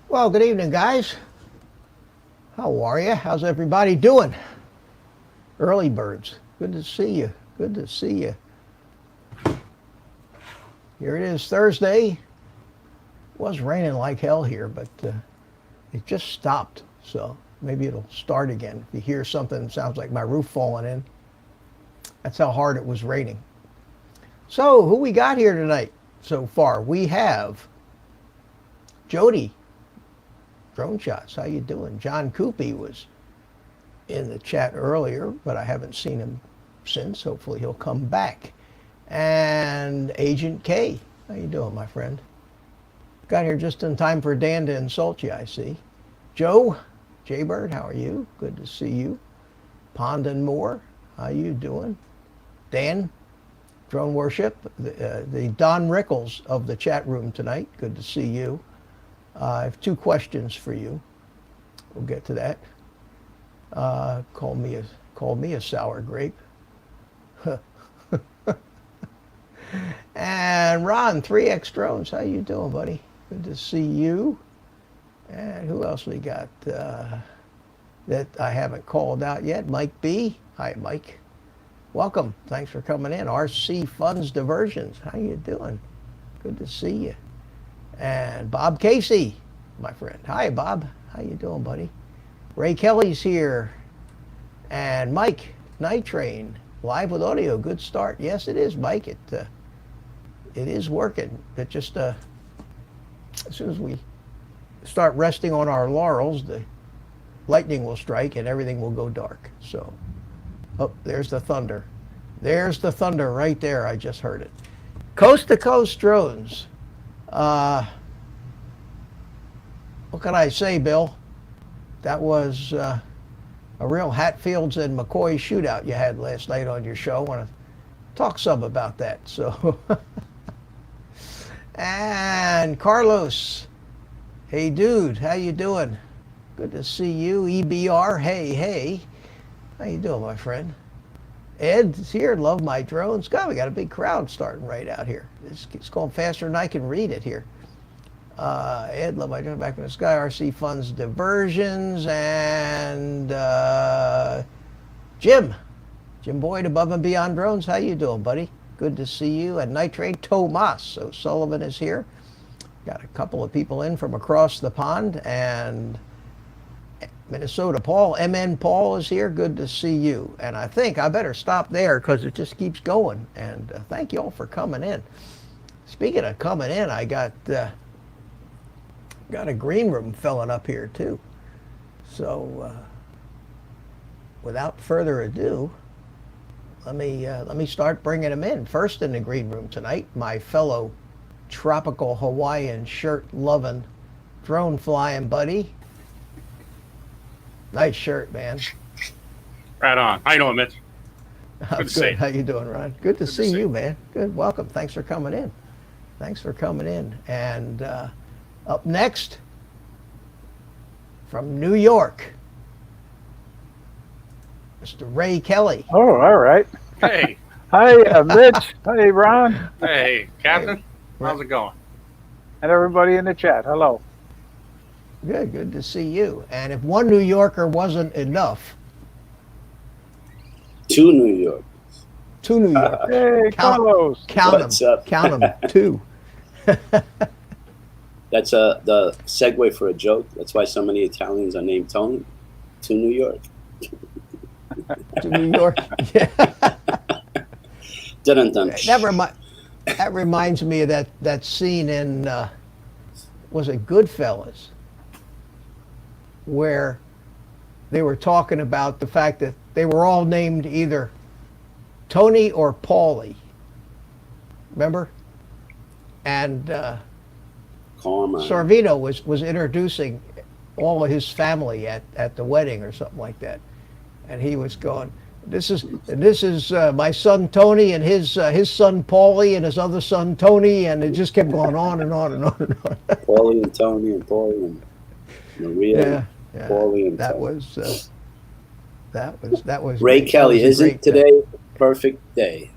Well, good evening, guys. How are you? How's everybody doing? Early birds. Good to see you. Good to see you. Here it is, Thursday. It was raining like hell here, but it just stopped. So maybe it'll start again. If you hear something that sounds like my roof falling in, that's how hard it was raining. So who we got here tonight so far? We have Jody. Drone Shots, how you doing? John Coopy was in the chat earlier, but I haven't seen him since. Hopefully he'll come back. And Agent K, how you doing, my friend? Got here just in time for Dan to insult you, I see. Joe, Jaybird, how are you? Good to see you. Pond and Moore, how you doing? Dan, Drone Worship, the Don Rickles of the chat room tonight. Good to see you. I have two questions for you. We'll get to that. Call me a sour grape. And Ron, 3X Drones, how you doing, buddy? Good to see you. And who else we got that I haven't called out yet? Mike B. Hi, Mike. Welcome. Thanks for coming in. RC Funds Diversions. How you doing? Good to see you. And Bob Casey, my friend. Hi, Bob. How you doing, buddy? Ray Kelly's here. And Mike, Night Train, live with audio. Good start. Yes, it is, Mike. It is working. It just, as soon as we start resting on our laurels, the lightning will strike and everything will go dark. So, oh, there's the thunder. There's the thunder right there. I just heard it. Coast to Coast Drones. What can I say, Bill? That was a real Hatfields and McCoy shootout you had last night on your show. I want to talk some about that. So, and Carlos, hey dude, how you doing? Good to see you. EBR, hey. How you doing, my friend? Ed's here, love my drones. God, we got a big crowd starting right out here. It's going faster than I can read it here. Ed, love my drones, back in the sky, RC Funds Diversions, and Jim Boyd, Above and Beyond Drones. How you doing, buddy? Good to see you. And Nitrate Tomas O'Sullivan is here. Got a couple of people in from across the pond, and Minnesota Paul, MN Paul is here. Good to see you. And I think I better stop there because it just keeps going. And thank you all for coming in. Speaking of coming in, I got a green room filling up here too. So without further ado, let me start bringing them in. First in the green room tonight, my fellow tropical Hawaiian shirt loving, drone flying buddy. Nice shirt, man. Right on. How you doing, Mitch? Good to see you. How you doing, Ron? Good to see you, man. Good. Welcome. Thanks for coming in. And up next, from New York, Mr. Ray Kelly. Oh, all right. Hey. Hi, Mitch. Hey, Ron. Hey, Captain. Hey. How's it going? And everybody in the chat. Hello. Good to see you. And if one New Yorker wasn't enough, Two New York. Hey, Carlos. Count them. Two. That's the segue for a joke. That's why so many Italians are named Tony. To New York. To New York. Yeah. Dun, dun, dun. That reminds me of that scene in, was it Goodfellas? Where they were talking about the fact that they were all named either Tony or Paulie. Remember? And Sorvino was introducing all of his family at the wedding or something like that. And he was going, this is my son Tony and his son Paulie and his other son Tony, and it just kept going on and on and on and on. Paulie and Tony and Paulie and Maria. Yeah, Paulie and that Tony. was Ray great. Kelly. Isn't today a perfect day?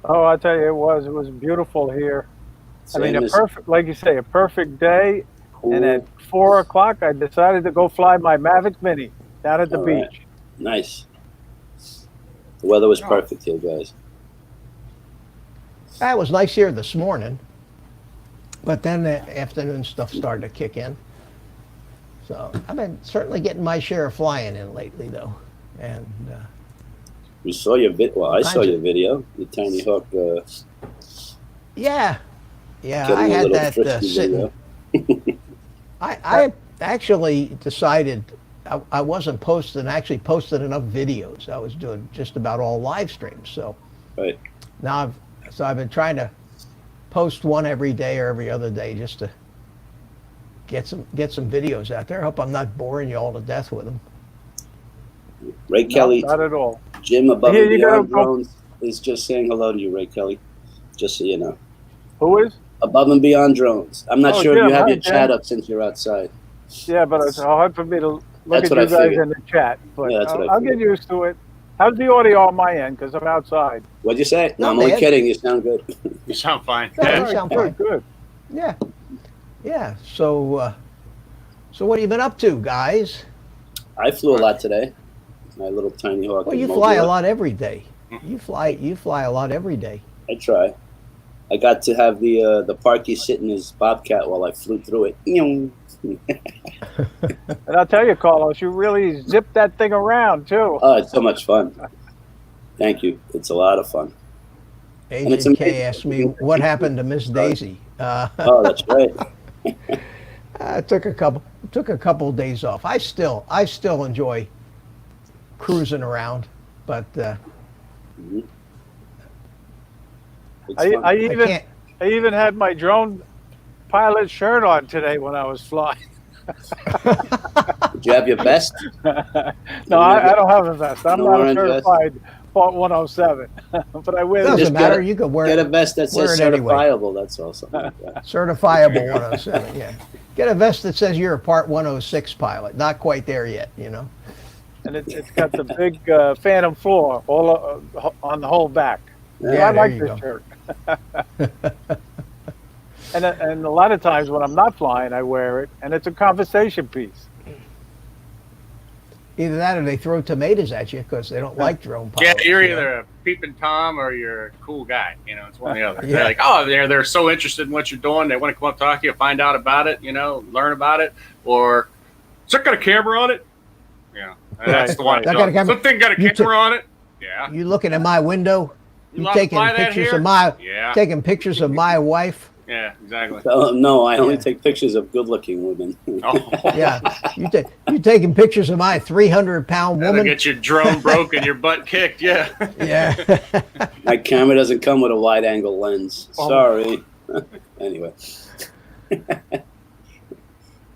Oh, I tell you, it was beautiful here. Same I mean, as- like you say, a perfect day. Cool. And at 4 o'clock, I decided to go fly my Mavic Mini down at the All beach. right. Nice. The weather was perfect here, guys. It was nice here this morning, but then the afternoon stuff started to kick in. So I've been certainly getting my share of flying in lately, though. And We saw your video. Well, I saw your video. The Tinyhawk. yeah, I getting a had little that frisky sitting. video. I actually decided I wasn't posting. Actually, posted enough videos. I was doing just about all live streams. So Right. now I've been trying to post one every day or every other day just to get some videos out there. I hope I'm not boring you all to death with them. Ray Kelly, No, not at all. Jim above Here and you beyond go. drones is just saying hello to you, Ray Kelly. Just so you know. Who is? Above and beyond drones. I'm not Oh, sure if Jim. you have Hi, your Jim. chat up since you're outside. Yeah, but it's hard for me to look That's at what I you guys figured. in the chat. But Yeah, that's what I I'll get figured. used to it. How's the audio on my end? Because I'm outside. What'd you say? No, Not I'm only bad. kidding. You sound good. You sound fine. Yeah, Yeah. you sound good, fine. good. Yeah, yeah. So, so what have you been up to, guys? I flew a lot today. My little tiny hawk. Well, in you fly a Mobile. lot every day. You fly a lot every day. I try. I got to have the parky sit in his bobcat while I flew through it. And I'll tell you, Carlos, you really zipped that thing around too. Oh, it's so much fun. Thank you. It's a lot of fun. it's Agent K amazing. asked me what happened to Miss Daisy. Oh, that's right. I took a couple of days off. I still enjoy cruising around, but It's I fun. I can't. even had my drone pilot shirt on today when I was flying. Did you have your vest? No, I don't have a vest. I'm No not a orange vest? certified Part 107, but I wear Doesn't this. Just matter. get You can wear Get a vest that wear says it anyway. certifiable. That's all. Something like that. certifiable 107. Yeah, get a vest that says you're a Part 106 pilot. Not quite there yet, you know. And it's got the big phantom floor all on the whole back. Yeah, I there like you this go. shirt. And a lot of times when I'm not flying, I wear it, and it's a conversation piece. Either that or they throw tomatoes at you because they don't like drone Yeah, pilots. you're you know? either a peeping Tom or you're a cool guy. You know, it's one or the other. Yeah. They're like, oh, they're so interested in what you're doing. They want to come up, talk to you, find out about it, you know, learn about it. Or, is that got a camera on it? Yeah, and that's the one. That got a camera- Something got a You camera on it? Yeah. You looking at my window? You allowed to taking fly that pictures here? of my Yeah. taking pictures of my wife? Yeah, exactly. No, I only Yeah. take pictures of good-looking women. Oh, Yeah, you taking pictures of my 300-pound that'll woman? get your drone broke and your butt kicked. Yeah. Yeah. My camera doesn't come with a wide-angle lens. Oh. Sorry. Anyway,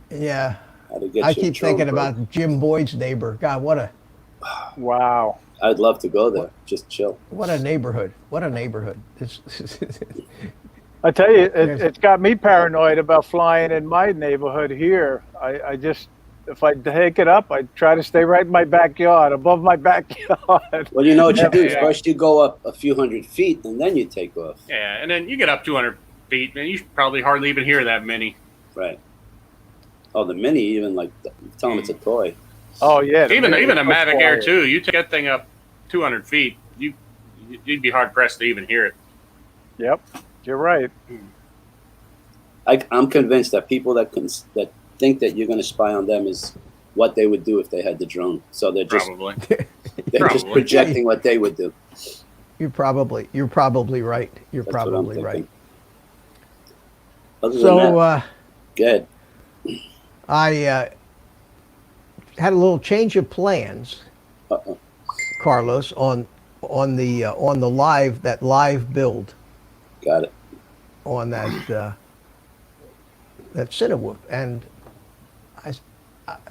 Yeah. how to get I your keep drone thinking broke. about Jim Boyd's neighbor. God, Wow. I'd love to go there. Just chill. what a neighborhood. What a neighborhood. I tell you, There's- it's got me paranoid about flying in my neighborhood here. I just, if I take it up, I try to stay right in my backyard, above my backyard. Well, you know what you do? Yeah. First you go up a few hundred feet, and then you take off. Yeah, and then you get up 200 feet, and you probably hardly even hear that many. Right. Oh, the Mini, even like, tell them it's a toy. Oh yeah. Even a Mavic Air quiet. 2, you take that thing up 200 feet, you'd be hard pressed to even hear it. Yep, you're right. I'm convinced that people that think that you're going to spy on them is what they would do if they had the drone. So they're just Probably. they're just Probably. projecting what they would do. You're probably right. You're That's what I'm probably thinking. right. Other than So that, good. I had a little change of plans, Uh-oh. Carlos, on the live build Got it. on that Cinnawhoop, and I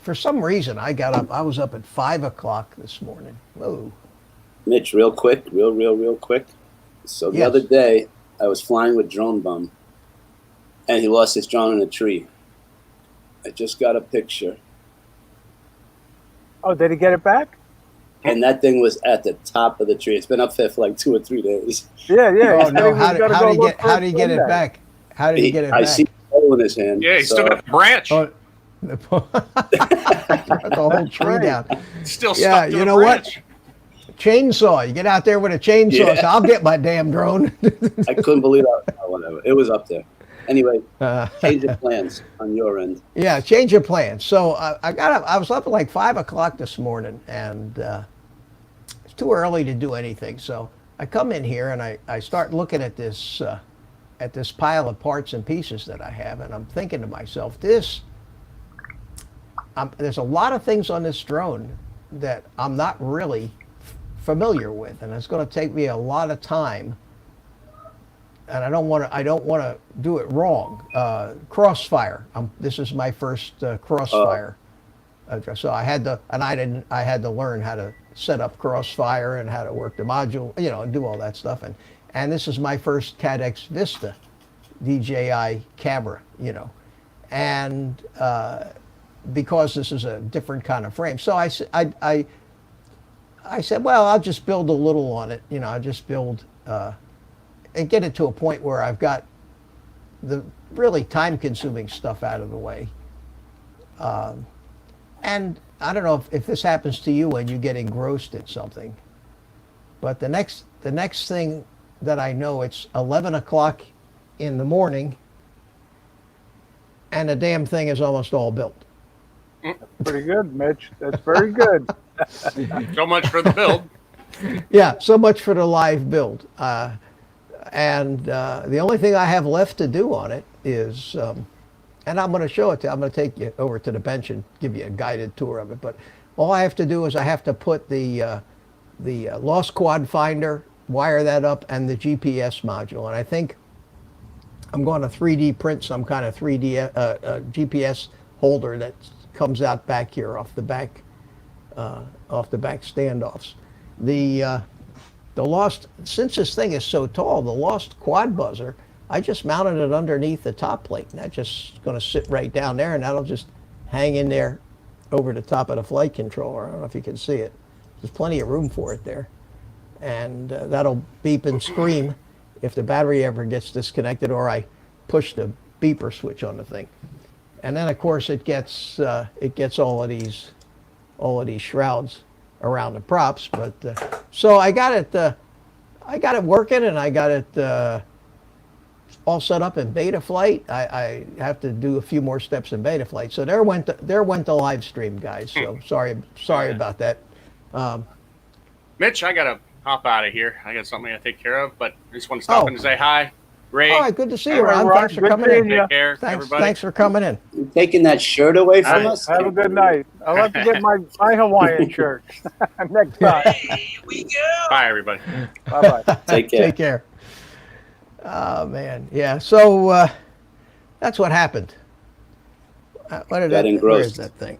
for some reason I got up. I was up at 5 o'clock this morning. Whoa. Mitch, real quick. So the Yes. other day, I was flying with Drone Bum, and he lost his drone in a tree. I just got a picture, Oh, did he get it back? and that thing was at the top of the tree. It's been up there for like 2 or 3 days. Yeah, yeah. Oh he said no! he was gonna How go did he look get for how did he get it Sunday. back? How did he get it I back? see a hole in his hand. Yeah, he's so- still got the branch. Oh, the whole tree Right. down. Still Yeah, stuck to you the know what? branch. Chainsaw. You get out there with a chainsaw. Yeah. So I'll get my damn drone. I couldn't believe it. Whatever. It was up there. Anyway, Uh, change of plans on your end. Yeah, change of plans. So I got up. I was up at like 5 o'clock this morning, and it's too early to do anything. So I come in here and I start looking at this pile of parts and pieces that I have, and I'm thinking to myself, there's a lot of things on this drone that I'm not really familiar with, and it's going to take me a lot of time and I don't want to do it wrong. Crossfire. This is my first Crossfire. So I had to learn how to set up Crossfire and how to work the module, and do all that stuff. And this is my first Cadex Vista DJI camera, and because this is a different kind of frame. So I said, well, I'll just build a little on it, I'll just build and get it to a point where I've got the really time-consuming stuff out of the way. And I don't know if this happens to you when you get engrossed in something, but the next thing that I know, it's 11 o'clock in the morning, and the damn thing is almost all built. Pretty good, Mitch. That's very good. So much for the build. Yeah, so much for the live build. And the only thing I have left to do on it is, and I'm going to show it to you. I'm going to take you over to the bench and give you a guided tour of it. But all I have to do is I have to put the lost quad finder, wire that up, and the GPS module. And I think I'm going to 3D print some kind of 3D GPS holder that comes out back here off the back standoffs. The lost, since this thing is so tall, the lost quad buzzer, I just mounted it underneath the top plate, and that's just going to sit right down there, and that'll just hang in there over the top of the flight controller. I don't know if you can see it. There's plenty of room for it there. And that'll beep and scream if the battery ever gets disconnected or I push the beeper switch on the thing. And then of course it gets all of these shrouds around the props. But so I got it working, and I got it all set up in beta flight. I have to do a few more steps in beta flight. So there went the live stream, guys. So sorry about that. Mitch, I gotta hop out of here. I got something I take care of, but I just want to stop in and say hi. Ray. All right, good to see you, Ron. Ron. Thanks for coming in. Take care, everybody. Thanks for coming in. You taking that shirt away from us? Have a good night. I'll have to get my Hawaiian shirt next time. Here we go. Bye, everybody. Bye-bye. Take care. Take care. Oh, man. Yeah, so that's what happened. Where is that thing?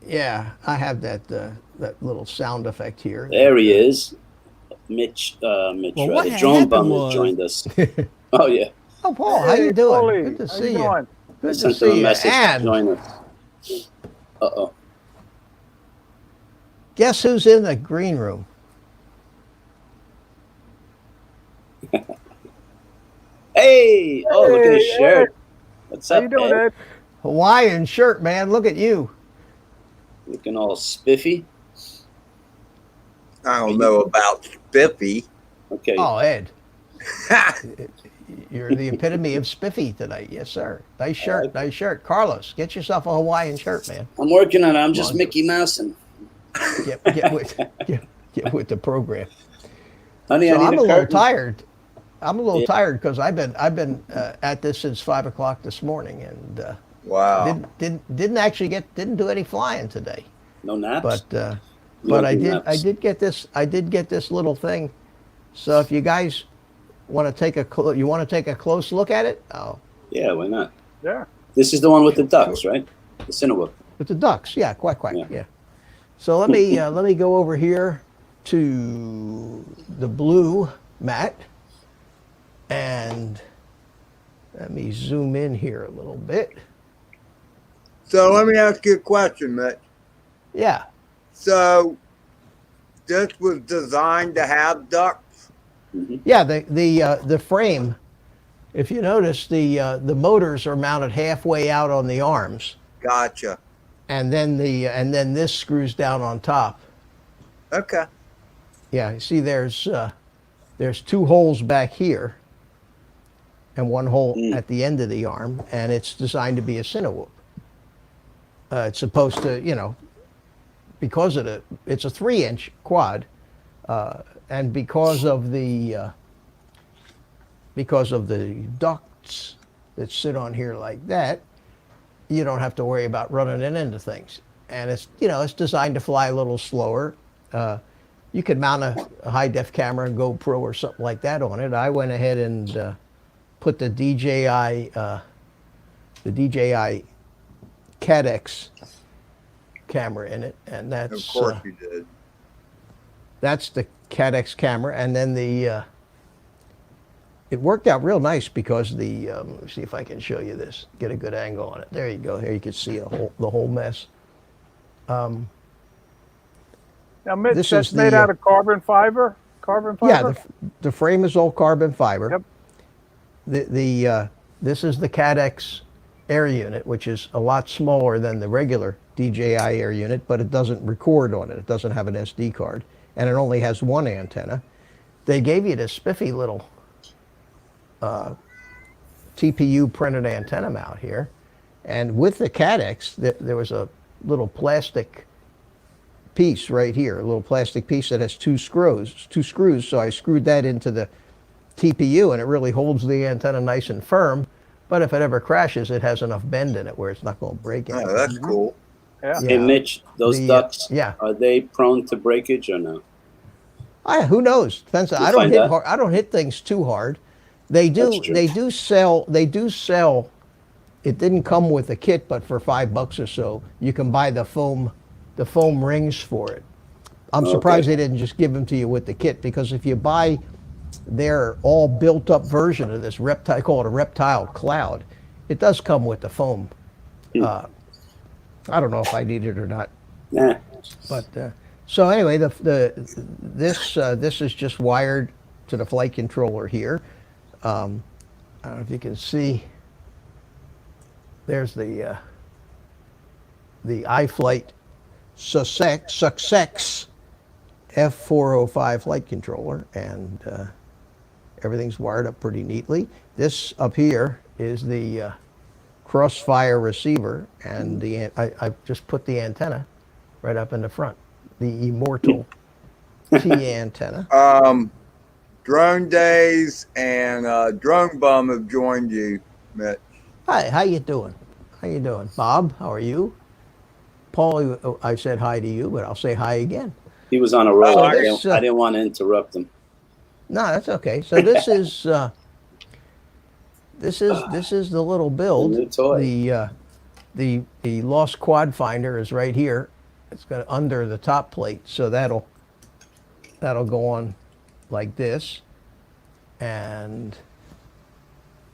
Yeah, I have that little sound effect here. There he is. Mitch, what Drone Bum happened has joined us. Oh, yeah. Oh, Paul, how you doing? Paulie, Good to how see you you. doing? Good to Sent him see a you. message to And join us. Uh-oh. guess who's in the green room? Hey! Oh, look at his Hey, shirt. Ed. What's How up, you doing, Ed? Ed? Hawaiian shirt, man. Look at you. Looking all spiffy. I don't know about spiffy. Okay. Oh, Ed. You're the epitome of spiffy tonight. Yes, sir. Nice shirt. Nice shirt. Carlos, get yourself a Hawaiian shirt, man. I'm working on it. I'm just Come on. Mickey Mousing. Get with the program. Honey, So I need I'm a a little curtain. tired. I'm a little Yeah. tired because I've been at this since 5 o'clock this morning, and Wow. didn't do any flying today. No naps? But You but don't I do did naps. I did get this little thing. So if you guys want to take a close look at it, oh, Yeah, why not? Yeah. This is the one with the ducks, right? The Cinewook. with the ducks, yeah, quack quack, Yeah. yeah. So let me go over here to the blue mat, and let me zoom in here a little bit. So let me ask you a question, Mitch. Yeah. So this was designed to have ducts? Yeah, the frame. If you notice, the motors are mounted halfway out on the arms, Gotcha. and then this screws down on top. Okay. Yeah, you see, there's 2 holes back here, and 1 hole at the end of the arm, and it's designed to be a Cinewook. It's supposed to, because of it's a 3-inch quad, and because of the ducts that sit on here like that, you don't have to worry about running it into things. And it's designed to fly a little slower. You could mount a high def camera and GoPro or something like that on it. I went ahead and put the DJI CADX camera in it, and Of that's course you did. that's the CADX camera, and then it worked out real nice because let me see if I can show you this, get a good angle on it. There you go. Here you can see the whole mess. Now, Mitch, This that's is made the, out of carbon fiber? Carbon Yeah, fiber? the frame is all carbon fiber. Yep. This is the CADX air unit, which is a lot smaller than the regular DJI air unit, but it doesn't record on it. It doesn't have an SD card, and it only has one antenna. They gave you this spiffy little TPU printed antenna mount here, and with the CADX, there was a little plastic piece right here, a little plastic piece that has two screws. So I screwed that into the TPU, and it really holds the antenna nice and firm. But if it ever crashes, it has enough bend in it where it's not going to break it. Oh, that's cool. Yeah. Hey, Mitch, those ducks, yeah. are they prone to breakage or no? Who knows? Depends. I don't find hit out. hard. I don't hit things too hard. They do. That's true. They do sell. They do sell. It didn't come with a kit, but for $5 or so, you can buy the foam rings for it. I'm surprised they didn't just give them to you with the kit, because if you buy their all built up version of this reptile, call it a reptile cloud, it does come with the foam. I don't know if I need it or not. Nah. But so anyway, this is just wired to the flight controller here. I don't know if you can see. There's the iFlight Sussex F405 flight controller, and everything's wired up pretty neatly. This up here is the Crossfire receiver, and I just put the antenna right up in the front, the Immortal T antenna. Drone Days and Drone Bum have joined you, Mitch. Hi, how you doing? How you doing? Bob, how are you? Paul, I said hi to you, but I'll say hi again. He was on a roll. So I this, didn't want to interrupt him. No, that's okay. So this is this is the little build. The new toy. The lost quad finder is right here. It's got under the top plate, so that'll go on like this. And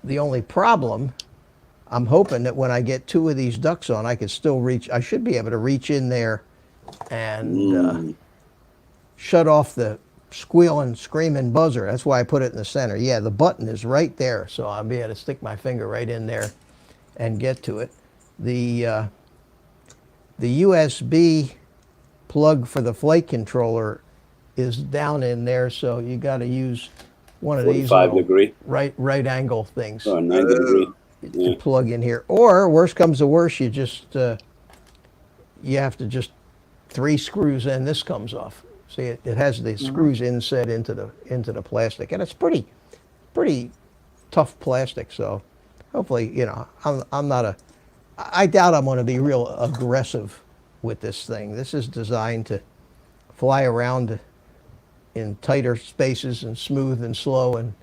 the only problem, I'm hoping that when I get two of these ducks on, I can still reach. I should be able to reach in there and shut off the squealing, screaming buzzer. That's why I put it in the center. Yeah, the button is right there, so I'll be able to stick my finger right in there and get to it. The USB plug for the flight controller is down in there, so you got to use one of these 45 degree. right angle things Or 90 degree. to plug in here. Or worst comes to worst, you just you have to just 3 screws in. This comes off. See, it has the screws inset into the plastic, and it's pretty tough plastic. So hopefully, I'm not I doubt I'm going to be real aggressive with this thing. This is designed to fly around in tighter spaces and smooth and slow and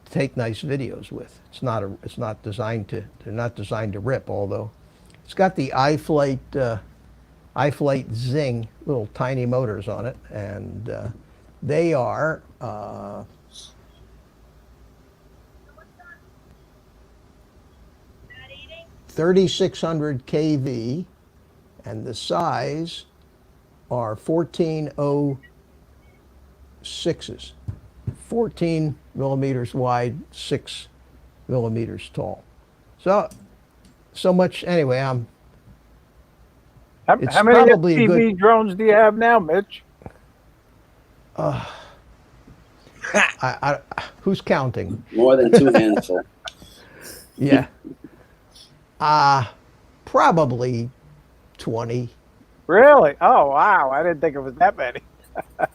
take nice videos with. It's not designed to. They're not designed to rip. Although it's got the iFlight Zing little tiny motors on it, and they are 3,600 kV, and the size are 1406s, 14 millimeters wide, 6 millimeters tall. So much anyway. It's How many probably a FPV good- drones do you have now, Mitch? Who's counting? More than 2 handful. Yeah. Probably 20. Really? Oh, wow. I didn't think it was that many.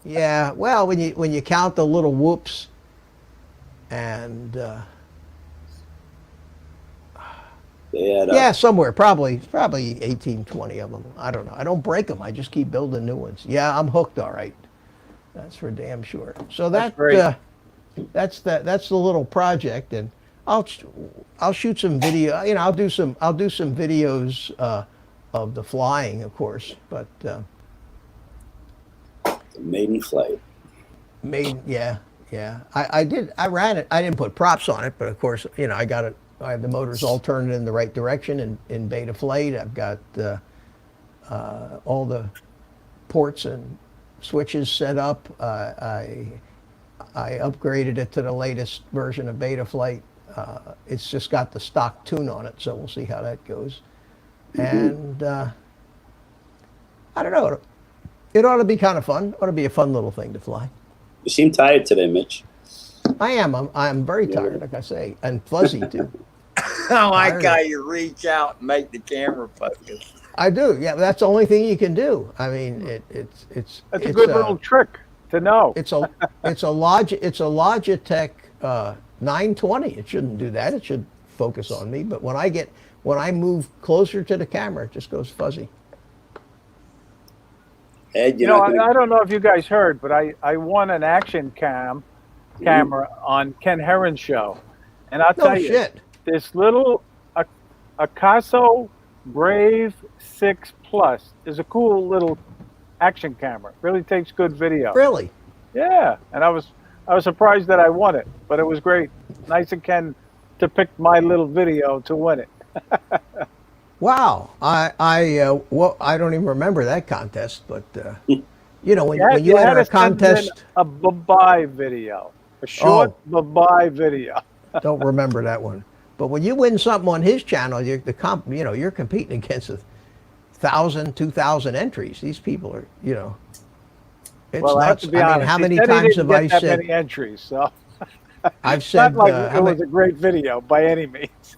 Yeah. Well, when you count the little whoops, and Yeah, somewhere probably 18, 20 of them. I don't know. I don't break them. I just keep building new ones. Yeah, I'm hooked. All right. That's for damn sure. So That's great. that's the little project, and I'll I'll shoot some video. You know, I'll do some videos of the flying, of course, but Maiden flight. yeah. I ran it. I didn't put props on it, but of course, you know, I got it. I have the motors all turned in the right direction in beta flight. I've got all the ports and switches set up. I upgraded it to the latest version of beta flight. It's just got the stock tune on it, so we'll see how that goes. And I don't know. It ought to be kind of fun. Ought to be a fun little thing to fly. You seem tired today, Mitch. I am. I'm very tired, like I say, and fuzzy too. I like how you reach out and make the camera focus. I do. Yeah, that's the only thing you can do. I mean, it's That's a good little trick to know. It's a Logitech 920. It shouldn't do that. It should focus on me. But when I move closer to the camera, it just goes fuzzy. Ed, You know, I don't know if you guys heard, but I won an action camera on Ken Herron's show. And I'll No tell you, shit. this little Akaso Brave 6 Plus is a cool little action camera. Really takes good video. Really? Yeah, and I was surprised that I won it, but it was great. Nice of Ken to pick my little video to win it. Wow. Well, I don't even remember that contest, but you know, when you You had enter a to send in contest, a bye-bye video, a short bye-bye video. don't remember that one. But when you win something on his channel, you're competing against 1,000, 2,000 entries. These people are, you know, it's Well, I have nuts. to be I mean, honest. how he many said he times didn't have I get that said? many entries? So I've it's said not like how it many, was a great video by any means.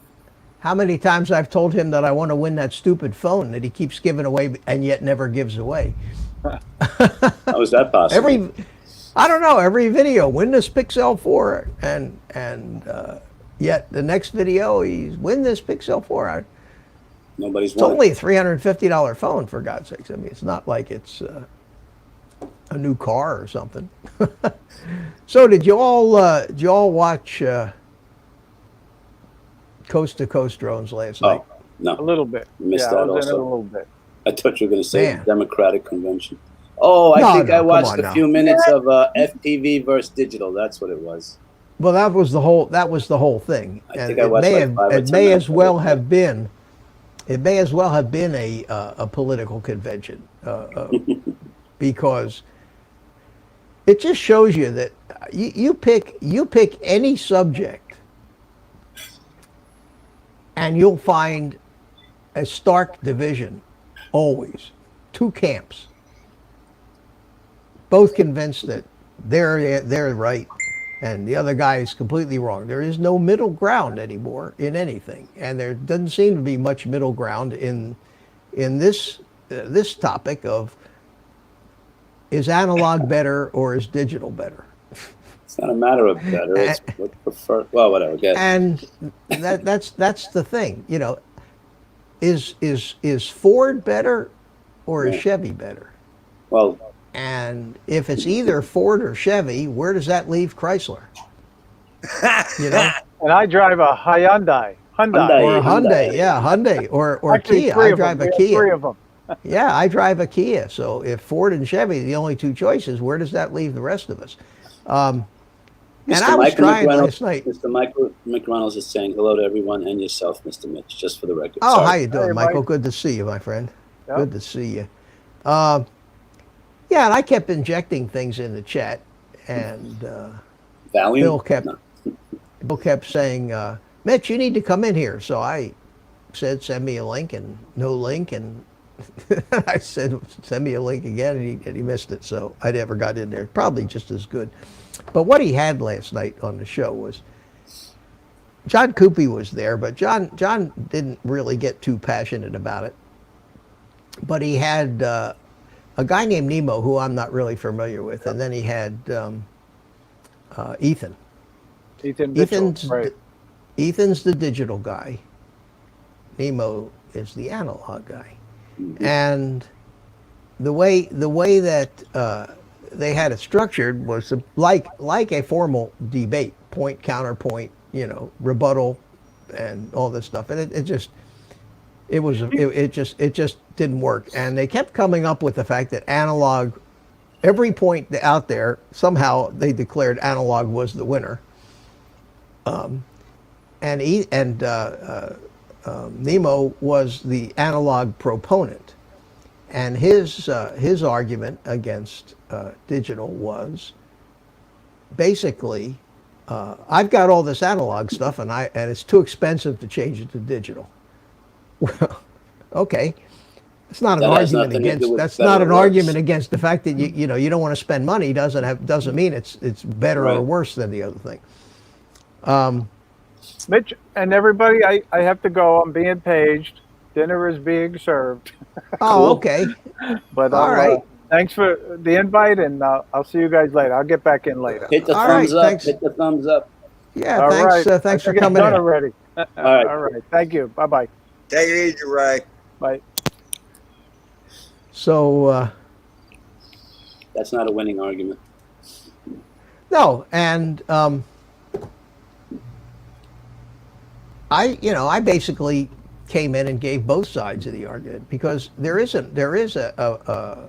how many times I've told him that I want to win that stupid phone that he keeps giving away and yet never gives away. How is that possible? I don't know, every video, win this Pixel 4, and yet the next video, he's win this Pixel 4. Nobody's It's won. only a $350 phone, for God's sakes. I mean, it's not like it's a new car or something. So did you all watch Coast to Coast Drones last night? Oh, no. A little bit. Missed Yeah, I that was in it a also. little bit. I thought you were going to say Man. Democratic Convention. Oh, I No, think no, I come watched on a now. few minutes of FPV versus digital. That's what it was. Well, that was the whole thing, I and think I watched like 5 or 10 it may minutes as of well it. have been. It may as well have been a political convention because it just shows you that you pick any subject and you'll find a stark division always. Two camps, both convinced that they're right and the other guy is completely wrong. There is no middle ground anymore in anything, and there doesn't seem to be much middle ground in this topic of, is analog better or is digital better? It's not a matter of better. It's what prefer. Well, whatever. Get And that's the thing. You know, is Ford better or is Yeah. Chevy better? well, And if it's either Ford or Chevy, where does that leave Chrysler? You know, And I drive a Hyundai. Hyundai. or a Hyundai, Hyundai. yeah, Hyundai, or Actually, Kia. three I of drive them. a We have Kia. 3 of them. Yeah, I drive a Kia. So if Ford and Chevy are the only two choices, where does that leave the rest of us? And I was trying last night. Mr. Michael McReynolds is saying hello to everyone and yourself, Mr. Mitch, just for the record. Oh, Sorry. how you doing, Hey, Michael? Mike. Good to see you, my friend. Yep. Good to see you. Yeah, and I kept injecting things in the chat, and Valium? Bill kept saying, Mitch, you need to come in here. So I said, send me a link, and no link, and I said, send me a link again, and he missed it. So I never got in there. Probably just as good. But what he had last night on the show was, John Coopy was there, but John didn't really get too passionate about it. But he had a guy named Nemo, who I'm not really familiar with, and then he had Ethan. Ethan Mitchell. Ethan's Right. Ethan's the digital guy. Nemo is the analog guy, and the way that they had it structured was like a formal debate, point counterpoint, rebuttal and all this stuff, and it just didn't work. And they kept coming up with the fact that analog, every point out there, somehow they declared analog was the winner. Nemo was the analog proponent, and his argument against digital was basically, I've got all this analog stuff, and it's too expensive to change it to digital. Well, okay, it's not an argument against. That's not an argument against the fact that you don't want to spend money. Doesn't mean it's better or worse than the other thing. Mitch and everybody, I have to go. I'm being paged. Dinner is being served. Oh, okay. But all right. Thanks for the invite, and I'll see you guys later. I'll get back in later. Hit the thumbs up. Thanks. Hit the thumbs up. Yeah, thanks. Right. Thanks for coming in. Already. All right. All right. Thank you. Bye-bye. Take it easy, Ray. Bye. So that's not a winning argument. No, and I basically came in and gave both sides of the argument, because there is a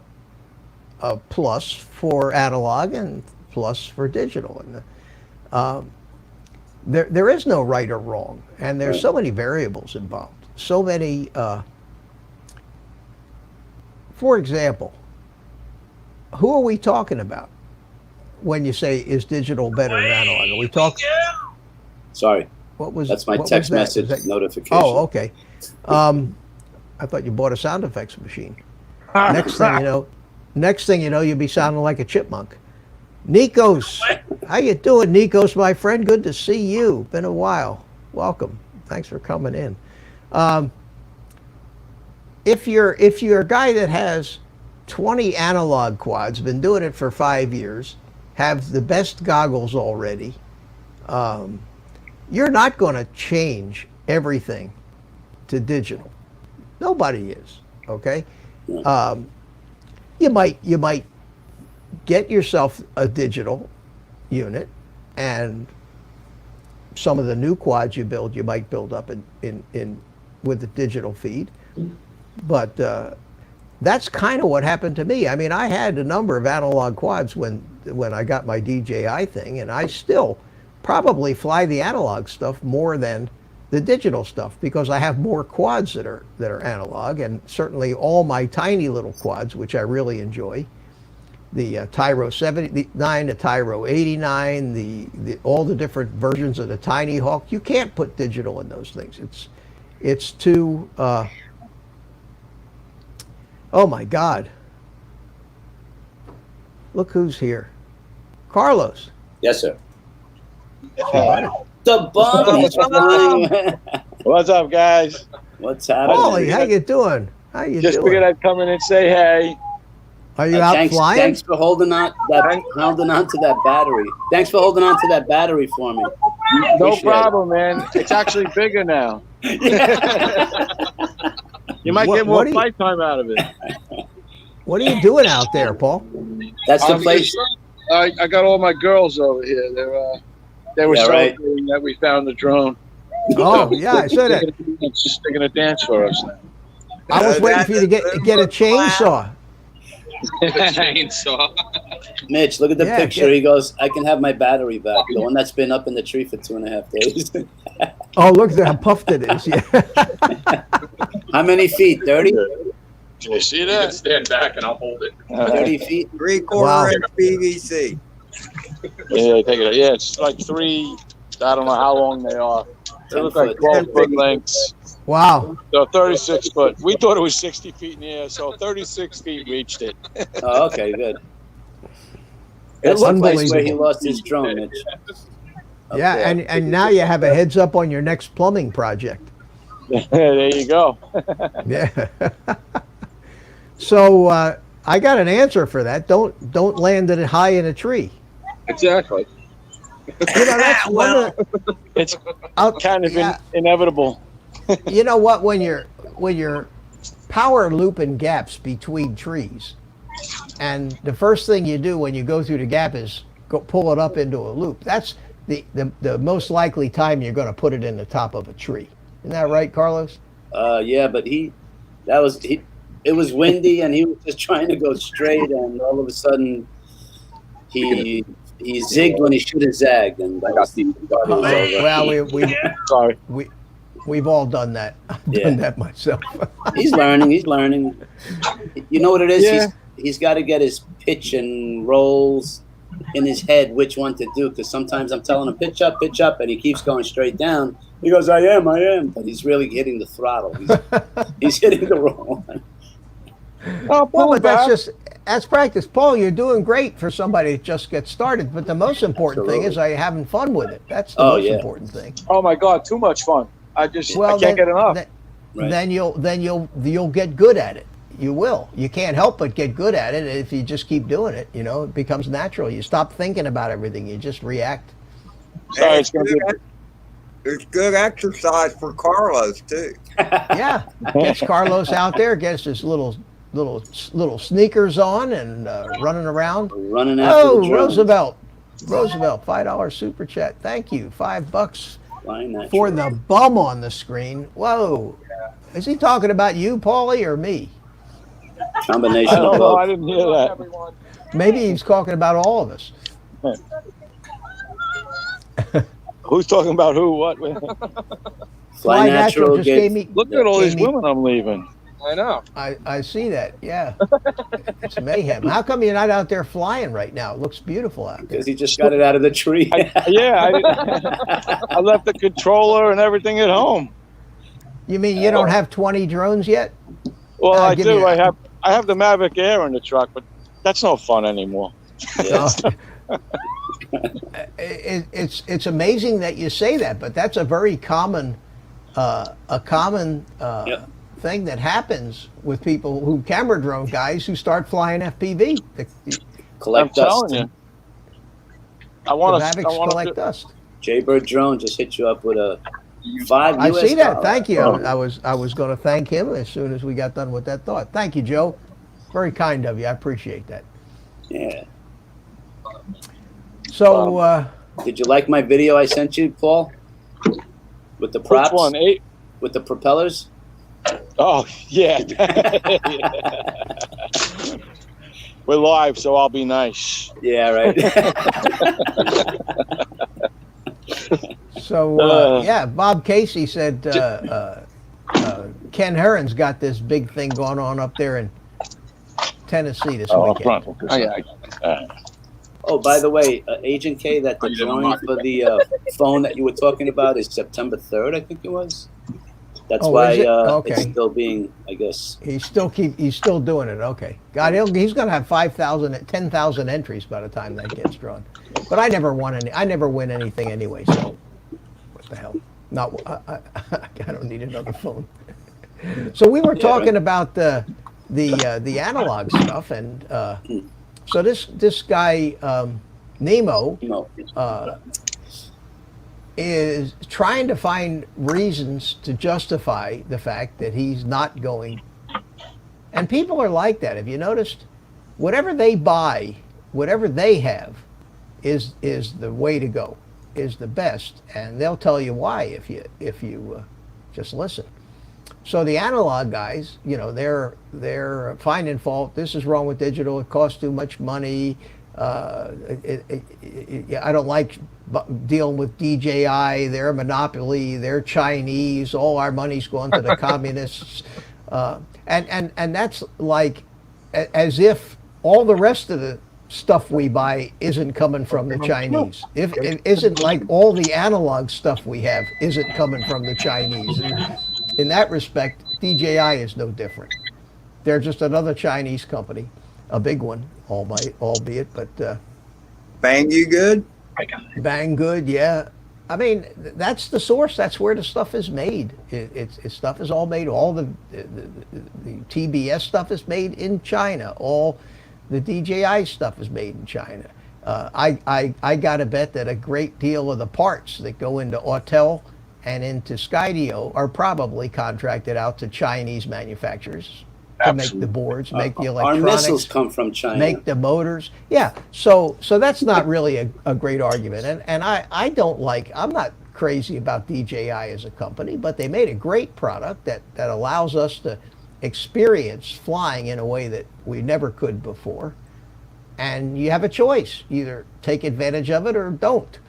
plus for analog and plus for digital, and there is no right or wrong, and there's so many variables involved, so many. For example, who are we talking about when you say is digital better than analog? Are we talking? Sorry. That's my text message notification. Oh, okay. I thought you bought a sound effects machine. Next thing you know, you'll be sounding like a chipmunk. Nikos, how you doing, Nikos, my friend? Good to see you. Been a while. Welcome. Thanks for coming in. If you're a guy that has 20 analog quads, been doing it for 5 years, have the best goggles already, you're not going to change everything to digital. Nobody is, okay? You might get yourself a digital unit, and some of the new quads you build, you might build up in with the digital feed. But that's kind of what happened to me. I mean, I had a number of analog quads when I got my DJI thing, and I still probably fly the analog stuff more than the digital stuff, because I have more quads that are analog, and certainly all my tiny little quads, which I really enjoy, the Tyro 79, the Tyro 89, all the different versions of the Tinyhawk. You can't put digital in those things. It's too. Oh my God! Look who's here, Carlos. Yes, sir. The bum. What's up, guys? What's happening? Paulie, how you doing? How you Just doing? figured I'd come in and say hey. Are you out flying? Thanks for holding on to that battery. Thanks for holding on to that battery for me. No problem, man. It's actually bigger now. You might get more flight time out of it. What are you doing out there, Paul? That's the place. I got all my girls over here. They were celebrating that we found the drone. Oh, yeah, I said it. They're going to dance for us now. I was waiting for you to get a chainsaw. Chainsaw. Mitch, look at the picture. He goes, I can have my battery back. The one that's been up in the tree for 2.5 days. Oh, look at how puffed it is. Yeah. How many feet? 30? Can you see that? Stand back and I'll hold it. 30 feet? 3/4 inch PVC. Yeah, take it. Yeah, it's like 3. I don't know how long they are. They look like 12-foot lengths. Wow. So 36 foot. We thought it was 60 feet in the air, so 36 feet reached it. Oh, okay, good. That's the place where he lost his drone, Mitch. Yeah, and now you have a heads up on your next plumbing project. There you go. Yeah. So I got an answer for that. Don't land it high in a tree. Exactly. That's one of it's kind of inevitable. You know what? When you're power looping gaps between trees, and the first thing you do when you go through the gap is pull it up into a loop. the most likely time you're going to put it in the top of a tree. Isn't that right, Carlos? Yeah, but it was windy and he was just trying to go straight, and all of a sudden he zigged when he should have zagged, and that was the party was over. Well, we've all done that. I've done that myself. He's learning. You know what it is? Yeah. He's got to get his pitch and rolls in his head, which one to do, because sometimes I'm telling him pitch up, and he keeps going straight down. He goes, I am, but he's really hitting the throttle. He's hitting the wrong one. Oh, Well, but that's practice. Paul, you're doing great for somebody that just gets started. But the most important thing is, are you having fun with it? That's the most important thing. Oh my God, too much fun. I can't get enough. Then you'll get good at it. You will. You can't help but get good at it if you just keep doing it. You know, it becomes natural. You stop thinking about everything. You just react. Sorry, It's good exercise for Carlos too. Yeah, gets Carlos out there, gets his little sneakers on and running around. Running after the drones. Roosevelt, $5 super chat. Thank you, $5 Flying that for drone. the bum on the screen. Whoa, is he talking about you, Paulie, or me? Combination I of don't know. both. I didn't hear that. Maybe he's talking about all of us. Who's talking about who? What? Fly natural. just gave me. Look at all these Amy. women I'm leaving. I know. I see that. Yeah, it's mayhem. How come you're not out there flying right now? It looks beautiful out there. Because he just got it out of the tree. I left the controller and everything at home. You mean you don't have 20 drones yet? Well, I give do. me that. I have the Mavic Air in the truck, but that's no fun anymore. Yes. It's amazing that you say that, but that's a very common thing that happens with people who camera drone guys who start flying FPV. Collect I'm dust. telling you. The Mavics collect dust. Jaybird Drone just hit you up with a $5 I see that. dollar. Thank you. Oh. I was going to thank him as soon as we got done with that thought. Thank you, Joe. Very kind of you. I appreciate that. Yeah. So, Did you like my video I sent you, Paul? With the props? Which one? 8? With the propellers? Oh, yeah. We're live, so I'll be nice. Yeah, right. So yeah, Bob Casey said Ken Herron's got this big thing going on up there in Tennessee this weekend. Oh, yeah. Oh, by the way, Agent K, that the drawing for the phone that you were talking about is September 3rd, I think it was. That's why is it? Okay. it's still being, I guess. He's still doing it. Okay, God, he's going to have 10,000 entries by the time that gets drawn. But I never win anything anyway. So what the hell? I don't need another phone. So we were talking about the analog stuff, and so this guy Nemo is trying to find reasons to justify the fact that he's not going. And people are like that. Have you noticed? Whatever they buy, whatever they have, is the way to go, is the best, and they'll tell you why if you just listen. So the analog guys, they're finding fault. This is wrong with digital. It costs too much money. I don't like dealing with DJI. They're a monopoly. They're Chinese. All our money's going to the communists. And that's like as if all the rest of the stuff we buy isn't coming from the Chinese. If it isn't like all the analog stuff we have isn't coming from the Chinese. And in that respect, DJI is no different. They're just another Chinese company, a big one, albeit, but Banggood? Banggood, yeah. I mean, that's the source. That's where the stuff is made. It's stuff is all made. All the TBS stuff is made in China. All the DJI stuff is made in China. I got to bet that a great deal of the parts that go into Autel and into Skydio are probably contracted out to Chinese manufacturers. to make the boards, make the Our electronics, missiles come from China. make the motors. Yeah, so that's not really a great argument. And I'm not crazy about DJI as a company, but they made a great product that allows us to experience flying in a way that we never could before. And you have a choice: either take advantage of it or don't.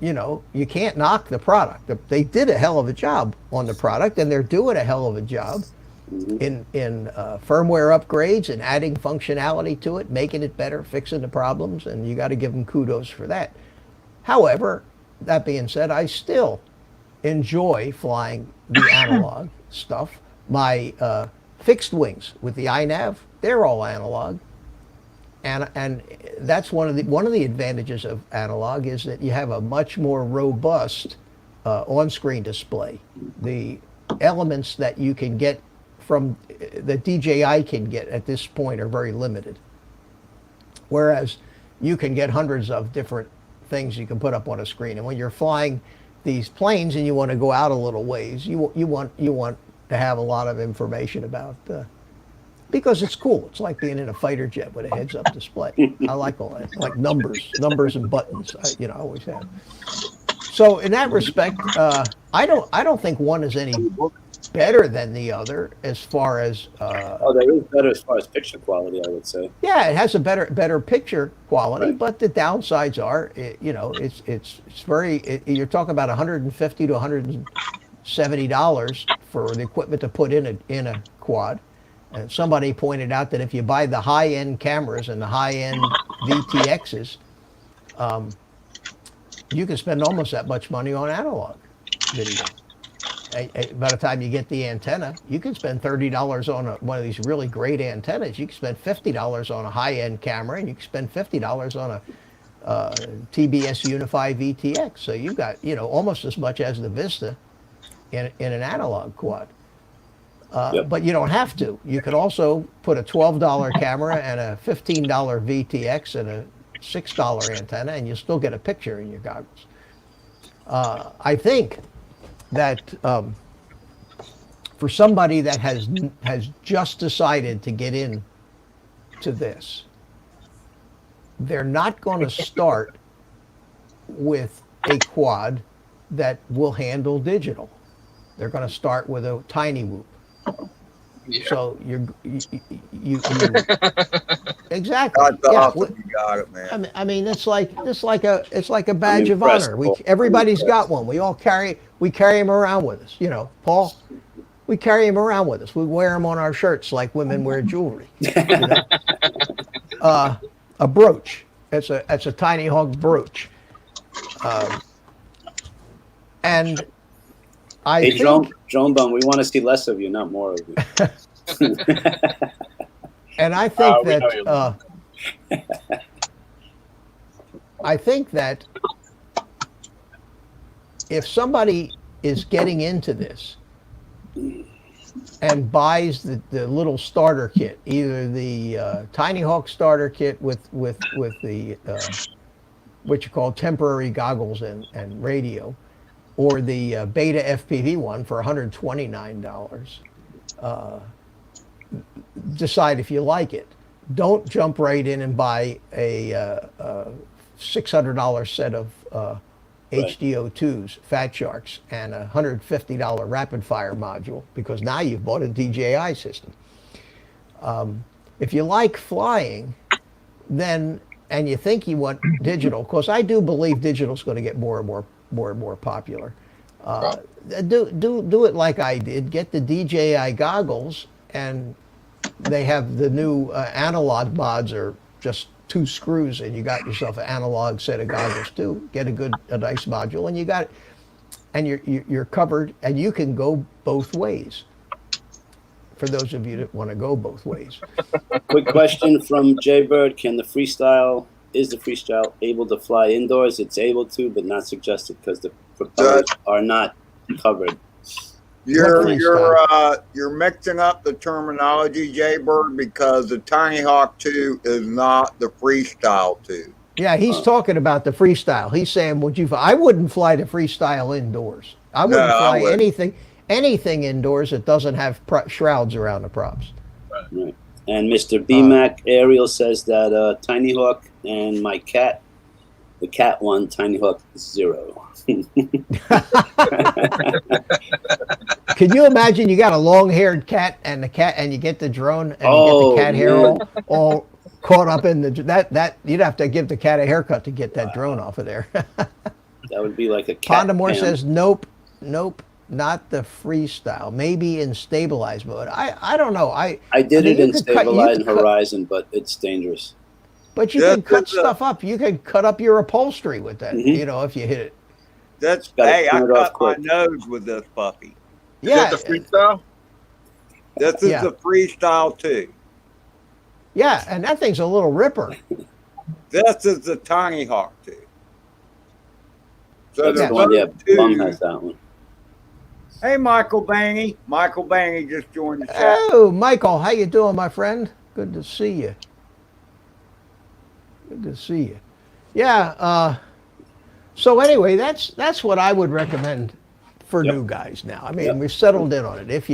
You can't knock the product. They did a hell of a job on the product, and they're doing a hell of a job in firmware upgrades and adding functionality to it, making it better, fixing the problems, and you got to give them kudos for that. However, that being said, I still enjoy flying the analog stuff. My fixed wings with the iNav, they're all analog. And that's one of the advantages of analog, is that you have a much more robust on-screen display. The elements that you can get from that DJI can get at this point are very limited. Whereas you can get hundreds of different things you can put up on a screen. And when you're flying these planes and you want to go out a little ways, you want to have a lot of information about. Because it's cool. It's like being in a fighter jet with a heads-up display. I like all that, like numbers and buttons. I always have. So in that respect, I don't think one is any better than the other as far as. There is better as far as picture quality, I would say. Yeah, it has a better picture quality, right. But the downsides are, it's very. You're talking about $150 to $170 for the equipment to put in a quad. And somebody pointed out that if you buy the high-end cameras and the high-end VTXs, you can spend almost that much money on analog video. By the time you get the antenna, you can spend $30 on one of these really great antennas. You can spend $50 on a high-end camera, and you can spend $50 on a TBS Unify VTX. So you've got almost as much as the Vista in an analog quad. Yep. But you don't have to. You could also put a $12 camera and a $15 VTX and a $6 antenna, and you still get a picture in your goggles. I think that for somebody that has just decided to get into this, they're not going to start with a quad that will handle digital. They're going to start with a tiny whoop. Yeah. So you exactly. That's awesome. You got it, man. I mean, it's like a badge of honor. Everybody's got one. We carry them around with us. Paul, we carry them around with us. We wear them on our shirts like women wear jewelry. A brooch. It's a Tinyhawk brooch. And I think, Drone Bum, we want to see less of you, not more of you. And I think that if somebody is getting into this and buys the little starter kit, either the Tinyhawk starter kit with the what you call temporary goggles and radio, or the Beta FPV one for $129. Decide if you like it. Don't jump right in and buy a $600 set of HDO2s, Fat Sharks, and a $150 rapid fire module, because now you've bought a DJI system. If you like flying, then, and you think you want digital, because I do believe digital is going to get more and more popular. Do it like I did. Get the DJI goggles, and they have the new analog mods are just 2 screws, and you got yourself an analog set of goggles too. Get a nice module, and you got it, and you're covered, and you can go both ways. For those of you that want to go both ways. Quick question from Jay Bird: Is the Freestyle able to fly indoors? It's able to, but not suggested because the propellers are not covered. You're mixing up the terminology, Jay Bird, because the Tinyhawk 2 is not the Freestyle 2. Yeah, he's talking about the Freestyle. He's saying, I wouldn't fly the Freestyle indoors. I wouldn't fly anything indoors that doesn't have shrouds around the props. Right. And Mr. BMAC Ariel says that Tinyhawk and my cat, the cat one, Tinyhawk 0. Can you imagine you got a long-haired cat and you get the drone and you get the cat hair all caught up in that you'd have to give the cat a haircut to get that drone off of there. That would be like a cat. Pondamore says nope, not the freestyle. Maybe in stabilized mode. I don't know. I did it in stabilized Horizon, but it's dangerous. But you can cut stuff up. You can cut up your upholstery with that. You know, if you hit it. Hey, I cut my nose with this puppy. Yeah. Is that the freestyle? This is the freestyle too. Yeah, and that thing's a little ripper. This is the Tinyhawk too. So that's the one, Bum has that one. Hey, Michael Bangy. Michael Bangy just joined the chat. Oh, Michael, how you doing, my friend? Good to see you. Good to see you. Yeah. So anyway, that's what I would recommend for new guys now. I mean, we've settled in on it. If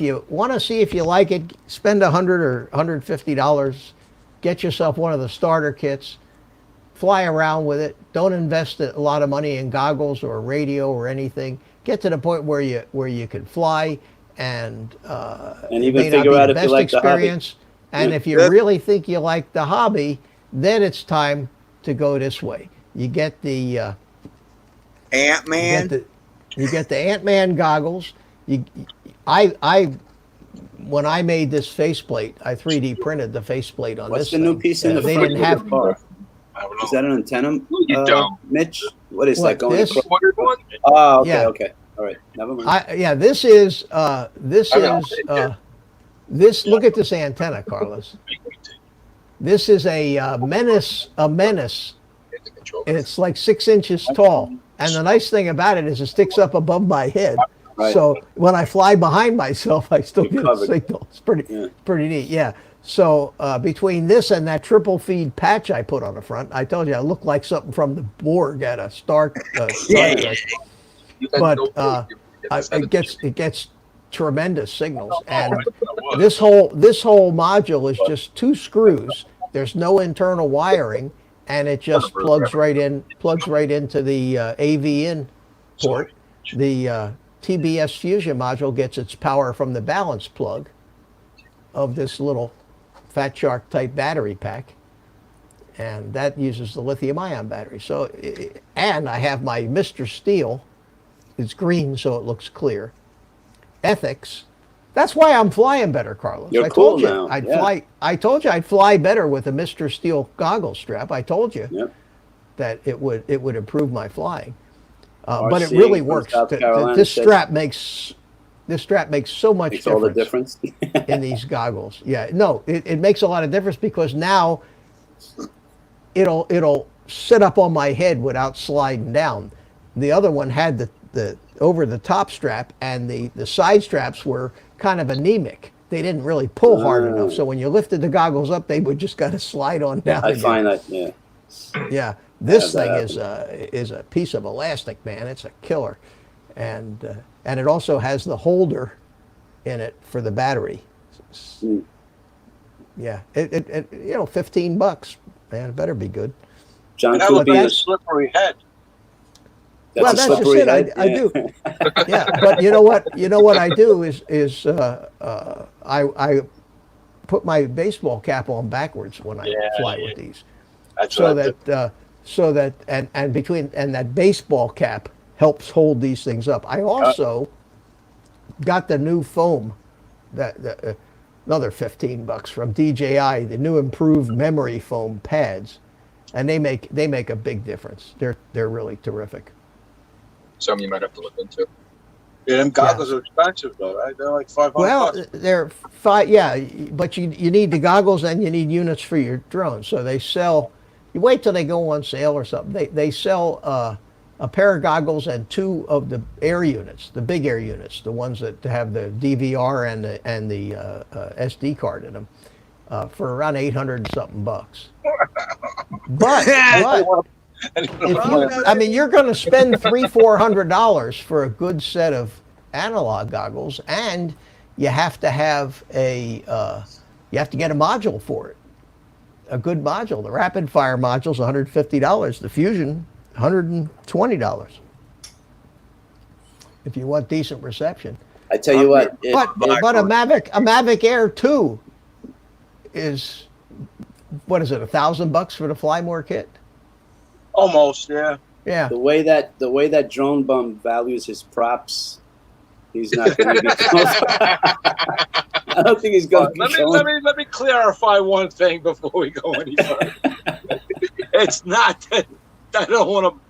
you want to see if you like it, spend $100 or $150. Get yourself one of the starter kits. Fly around with it. Don't invest a lot of money in goggles or radio or anything. Get to the point where you can fly and even figure out if you like experience. The hobby. And if you really think you like the hobby, then it's time to go this way. You get the Ant-Man. You get the Ant-Man goggles. When I made this faceplate, I 3D printed the faceplate on this. What's the new piece in the they front didn't have. Is that an antenna, Mitch? What is that going this? Oh, okay, okay. All right, never mind. This. Look at this antenna, Carlos. This is a menace. It's like 6 inches tall, and the nice thing about it is it sticks up above my head. Right. So when I fly behind myself, I still get a signal. It's pretty neat. Yeah. So between this and that triple feed patch I put on the front, I told you I look like something from the Borg at a Star Trek. But it gets tremendous signals, and this whole module is just 2 screws. There's no internal wiring, and it just plugs right into the AV in port. The TBS Fusion module gets its power from the balance plug of this little Fat Shark type battery pack, and that uses the lithium-ion battery. So, and I have my Mr. Steel. It's green, so it looks clear. Ethics. That's why I'm flying better, Carlos. You're cool now. I told you I'd fly better with a Mr. Steel goggle strap. I told you that it would improve my flying. But it really works. This strap makes so much difference. All the difference in these goggles. Yeah, no, it makes a lot of difference because now it'll sit up on my head without sliding down. The other one had the over the top strap, and the side straps were kind of anemic. They didn't really pull hard enough. So when you lifted the goggles up, they would just kind of slide on down. I find that, yeah. This thing is a piece of elastic, man. It's a killer, and it also has the holder in it for the battery. Yeah, it $15, man. It better be good. John, that would be a slippery head. That's just it. I do. Yeah, but you know what I do is I put my baseball cap on backwards when I fly with these, so that that baseball cap helps hold these things up. I also got the new foam, another $15 from DJI, the new improved memory foam pads, and they make a big difference. They're really terrific. Something you might have to look into. Yeah, them goggles are expensive though, right? They're like $500. Well, they're $5. Yeah, but you need the goggles and you need units for your drone. So they sell. You wait till they go on sale or something. They sell a pair of goggles and 2 of the air units, the big air units, the ones that have the DVR and the SD card in them, for around $800 something bucks. But you're going to spend $300-400 for a good set of analog goggles, and you have to have you have to get a module for it, a good module. The rapid fire module is $150. The Fusion, $120. If you want decent reception. I tell you what, But a Mavic Air 2 is, what is it, $1,000 for the Flymore kit? Almost, yeah. Yeah. the way that drone bum values his props, he's not going to be. I don't think he's going to. Let me clarify one thing before we go any further. It's not that I don't want to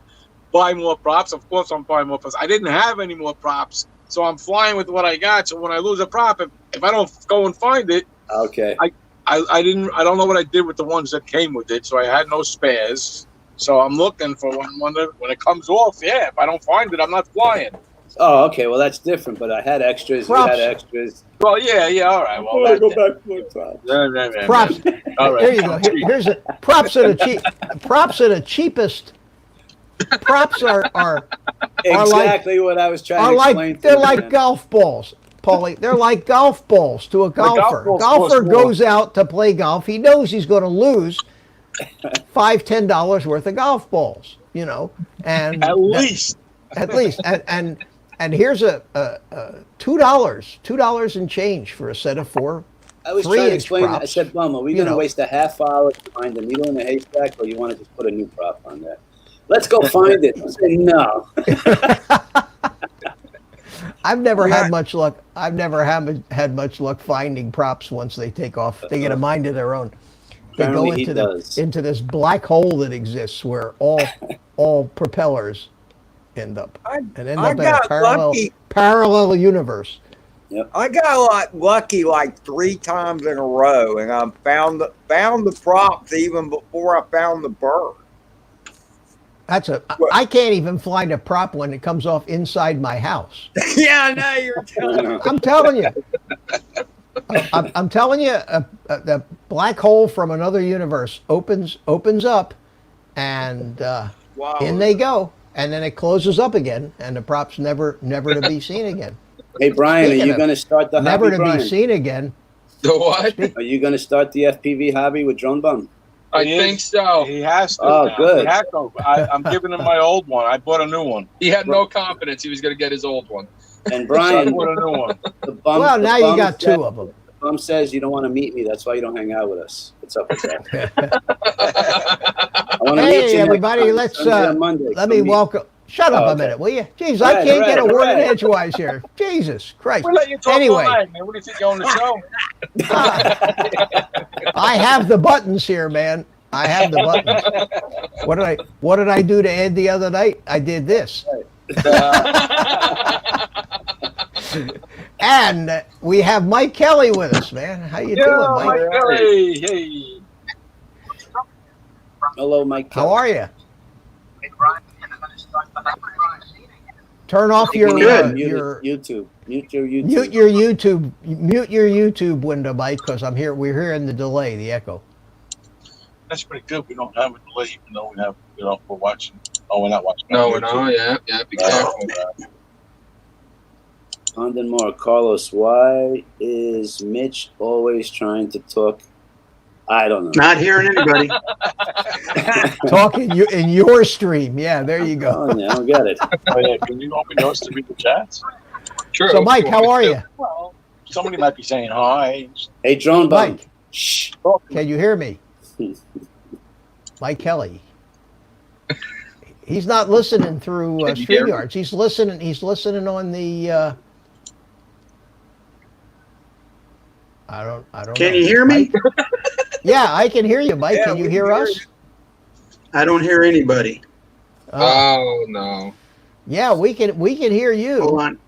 buy more props. Of course, I'm buying more props. I didn't have any more props, so I'm flying with what I got. So when I lose a prop, if I don't go and find it, Okay. I don't know what I did with the ones that came with it, so I had no spares. So I'm looking for when it comes off. Yeah, if I don't find it, I'm not flying. Oh, okay. Well, that's different. But I had extras. Props. You had extras. Well, yeah, all right. Well, I go back to my props. Props. All right. There you go. Here's a props are the cheapest. Props are Exactly what I was trying to explain. They're like golf balls, Paulie. They're like golf balls to a golfer. golf balls Golfer cost more. goes out to play golf. He knows he's going to lose $5-10 worth of golf balls. You know, and At least. and here's a $2 and change for a set of 4. I was trying to 3-inch explain that. I props. said, Bum, are we You going to know. waste a half hour to find a needle in a haystack, or you want to just put a new prop on there? Let's go find it. I said, no. I've never had much luck. I've never had much luck finding props once they take off. They get a mind of their own. They go Apparently he does. into this black hole that exists where all propellers end up and end up in a parallel universe. I got lucky like 3 times in a row, and I found the props even before I found the bird. I can't even find a prop when it comes off inside my house. Yeah, I know you're telling me. I'm telling you. I'm telling you, the black hole from another universe opens up, and Wow. in they go, and then it closes up again, and the prop's never to be seen again. Hey, Brian, Speaking are you of going to start the Never hobby, to Brian? be seen again. The what? Are you going to start the FPV hobby with Drone Bum? I think so. He has to. Oh, now. good. He has to. I'm giving him my old one. I bought a new one. He had no confidence he was going to get his old one. And So I Brian, bought a new one. the bum, Well, the now you bum got said- 2 of them. The bum says you don't want to meet me. That's why you don't hang out with us. What's up with that? I want to meet Hey, you everybody, next time. let's Sunday or Monday. let Come me meet- welcome. Shut up Oh, a okay. minute, will you? Jeez, All I right, can't get a all word in right. edgewise here. Jesus Christ. We'll let you talk Anyway. all night, man. What do you think you're on the show? I have the buttons here, man. I have the buttons. What did I do to Ed the other night? I did this. And we have Mike Kelly with us, man. How you doing, Mike? Hey, hey. Hello, Mike. How are you? Turn off your YouTube. Mute your YouTube. mute your YouTube window, Mike, because we're hearing the delay, the echo. That's pretty good. We don't have a delay, even though we have, we're watching. Oh, we're not watching. No, we're not. Yeah, be careful. Condon Moore, Carlos, why is Mitch always trying to talk? I don't know. Not hearing anybody. Talking in your stream. Yeah, there you go. Oh, yeah, I don't get it. Oh, yeah. Can you open yours to read the chats? True. So, Mike, how are you? Well, somebody might be saying hi. Hey, Drone Bum. Mike, Shh. can you hear me? Mike Kelly. He's not listening through Can you hear me? StreamYards. He's listening on the. I don't know. Can you hear me? Mike? Yeah, I can hear you, Mike. Yeah, Can you we hear can hear us? I don't hear anybody. Oh, no. Yeah, we can hear you. Hold on.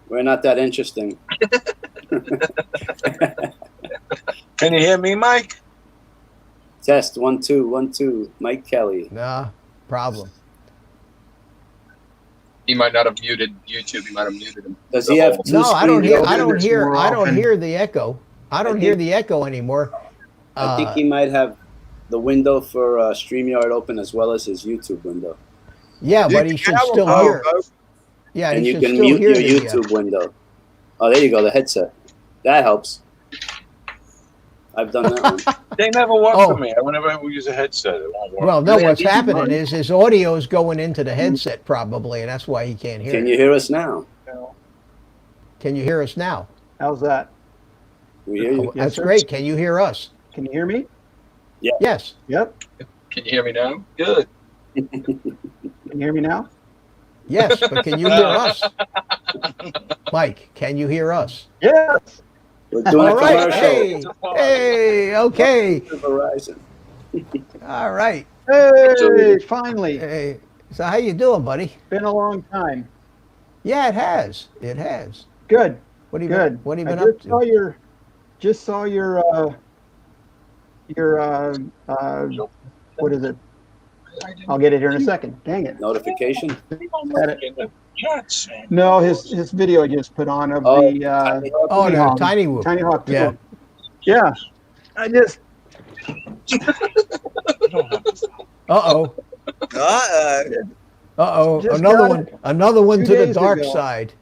We're not that interesting. Can you hear me, Mike? Test 1 2 1 2. Mike Kelly. Nah, problem. He might not have muted YouTube. He might have muted him. Does he have two No, I don't hear. screens I open? don't It's hear. more I don't often. hear the echo. I don't hear the echo anymore. I think he might have the window for StreamYard open as well as his YouTube window. Yeah, You but he can should have still them hear. both. Yeah, And he you should can still mute hear your the. YouTube window. Oh, there you go. The headset. That helps. I've done that one. They never work Oh. for me. Whenever we use a headset, it won't work. Well, no, Yeah, what's did you happening mind? is his audio is going into the headset probably, and that's why he can't hear Can it. you hear us now? Can you hear us now? How's that? We hear you. Oh, that's great. Can you hear us? Can you hear me? Yes. Yep. Can you hear me now? Good. Can you hear me now? Yes, but can you hear us? Mike, can you hear us? Yes. We're doing All a right. commercial. Hey, okay. To Verizon. All right. Hey, finally. Hey, so how you doing, buddy? Been a long time. Yeah, it has. It has. Good. What have you Good. been, what have you I been up just saw to? your what is it? I'll get it here in a second. Dang it. Notification. Yes. No, his video I just put on of Oh, the Oh, the Tinyhawk. Tiny Whoop. Tinyhawk 2. Yeah. Yeah. I just Uh-oh. Uh-oh. Uh-oh. Just Another got one. it Another one 2 to the days dark ago. side.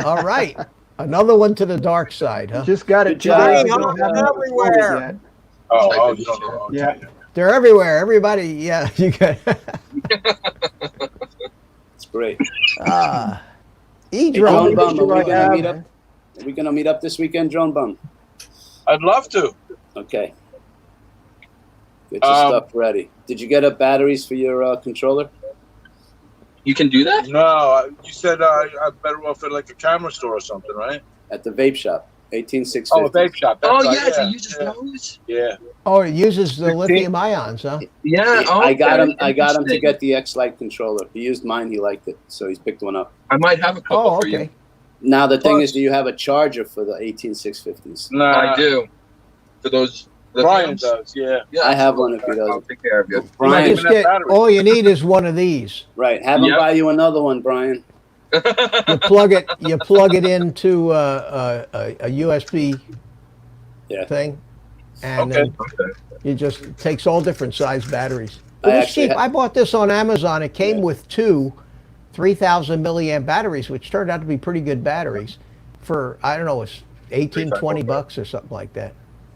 All right. Another one to the dark side, huh? just got it Good 2 job. days ago. Tinyhawk Haven't installed it everywhere. yet. Oh, you don't know. Yeah. They're everywhere. Everybody, yeah. You got It's great. E Drone drone. Bum, do I have? Are we gonna meet up this weekend, Drone Bum? I'd love to. Okay. Get your stuff ready. Did you get up batteries for your controller? You can do that? No, you said I'm better off at like a camera store or something, right? At the vape shop, 18650. Oh, a vape shop. That's Oh, right, yes, yeah, he uses yeah, those. yeah. Oh, it uses the 16. lithium ions, huh? Yeah. Oh, I got him. okay. I got him to Interesting. get the X-Lite controller. He used mine. He liked it, so he's picked one up. I might have a couple Oh, for okay. you. Now the thing Plus- is, do you have a charger for the 18650s? Nah, I do. For those. Brian lithiums? does, yeah. Yeah. I have one if he I'll doesn't. take care of you. Brian, Just get, all you need is one of these. right? Have him Yep. buy you another one, Brian. You plug it into a USB Yeah. thing, and Okay. then it just takes all different size batteries. It I was actually cheap. I bought this on Amazon. It came Yeah. with two 3,000 milliamp batteries, which turned out to be pretty good batteries for, I don't know, it's 18, 20 bucks or something like that.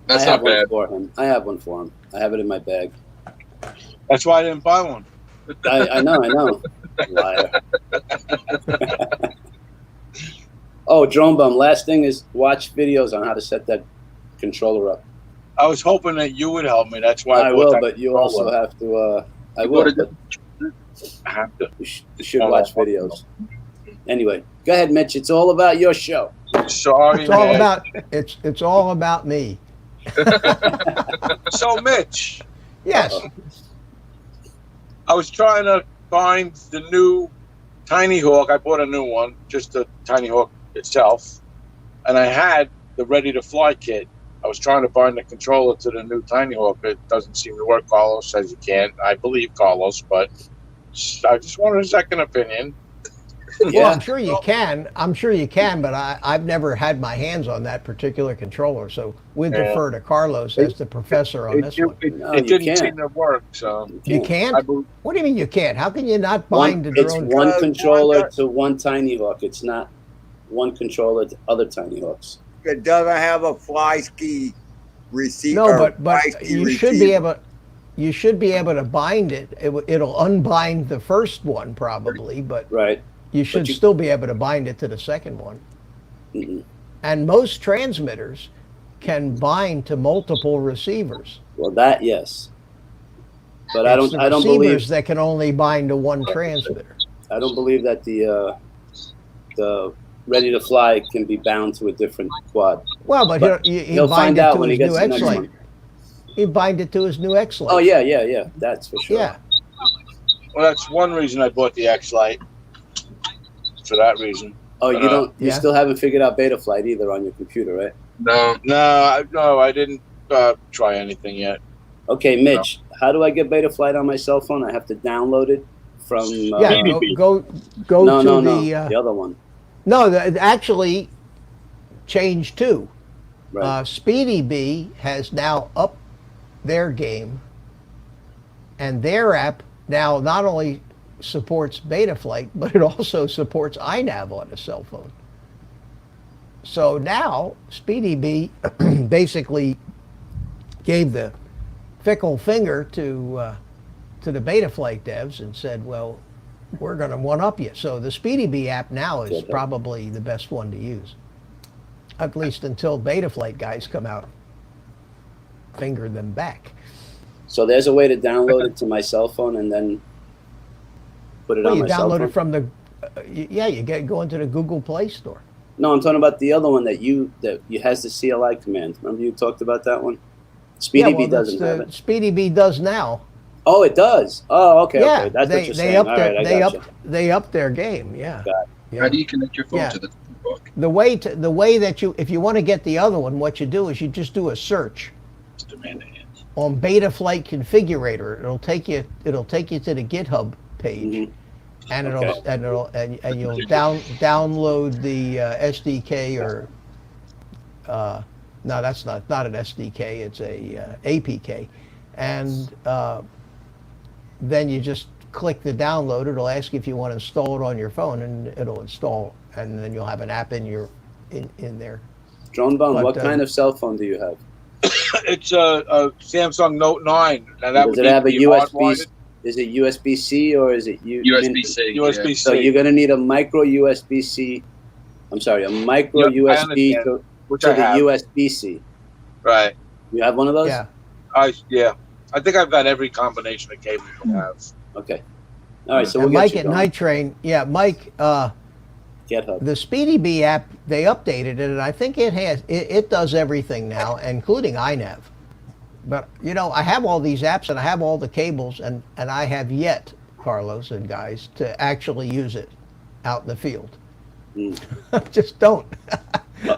That's I have not bad. one for him. I have one for him. I have it in my bag. That's why I didn't buy one. I know. Liar. Oh, Drone Bum. Last thing is watch videos on how to set that controller up. I was hoping that you would help me. That's why I bought will, that but you controller. also have to. I You will, bought but I have to. you should watch videos. Anyway, go ahead, Mitch. It's all about your show. Sorry, It's all man. about it's all about me. So, Mitch, Yes. I was trying to find the new Tinyhawk. I bought a new one, just the Tinyhawk itself, and I had the Ready to Fly kit. I was trying to find the controller to the new Tinyhawk. It doesn't seem to work. Carlos says you can't. I believe Carlos, but I just wanted a second opinion. Well, Yeah. I'm sure you can. I'm sure you can, but I've never had my hands on that particular controller, so we'll Yeah. defer to Carlos as the professor on this one. No, It you didn't can't. seem to work, so You I can't? believe. What do you mean you can't? How can you not bind One, the it's drone? one Because controller one- to one Tinyhawk. It's not one controller to other Tinyhawks. It doesn't have a fly ski receiver. No, but fly ski you should be receiver. able to bind it. It'll unbind the first one probably, but Right. you should you- still be able to bind it to the second one. Mm-mm. And most transmitters can bind to multiple receivers. Well, that yes. But I It's don't. the I don't receivers believe. that can only bind to one transmitter. I don't believe that the Ready to Fly can be bound to a different quad. Well, but But he'll He'll bind find it out to when he his gets new the next X-Lite. one. He'll bind it to his new X-Lite. Oh yeah. That's for sure. Yeah. Well, that's one reason I bought the X-Lite. For that reason. Oh, you don't. You Yeah. still haven't figured out Betaflight either on your computer, right? No. No, I didn't try anything yet. Okay, Mitch. How do I get Betaflight on my cell phone? I have to download it from. Yeah, go no, to no, the no. The other one. no. Actually, change too. Right. Speedy Bee has now upped their game, and their app now not only supports Betaflight, but it also supports iNav on a cell phone. So now SpeedyB basically gave the fickle finger to the Betaflight devs and said, well, we're going to one-up you. So the SpeedyB app now is probably the best one to use, at least until Betaflight guys come out, finger them back. So there's a way to download it to my cell phone and then put it Well, on you my cell download phone? it from the, go into the Google Play Store. No, I'm talking about the other one that has the CLI command. Remember you talked about that one? SpeedyB doesn't have it. SpeedyB does now. Oh, it does. Oh, okay. Yeah, okay. That's what they you're saying. All right, I gotcha. they upped their game. Yeah. Got it. Yeah. How do you connect your phone Yeah. to the book? The way that if you want to get the other one, what you do is you just do a search It's demand hands. on Betaflight Configurator. It'll take you to the GitHub page, and you'll download the SDK or no, that's not an SDK. It's a APK, and then you just click the download. It'll ask you if you want to install it on your phone, and it'll install, and then you'll have an app in there. Drone Bone, But, what kind of cell phone do you have? It's a Samsung Note 9. Now that Does would it have a be USB? hardwired. Is it USB-C or is it USB-C. USB-C. So you're going to need a micro USB-C. I'm sorry, a micro Yep, I USB understand. Which to I the have. USB-C. Right. You have one of those? Yeah. I think I've got every combination of cable you can have. Okay. All right. So And we'll Mike get at you going. Night Train, Mike. GitHub. The SpeedyB app, they updated it, and I think it does everything now, including iNav. But I have all these apps and I have all the cables, and I have yet, Carlos and guys, to actually use it out in the field. I just don't.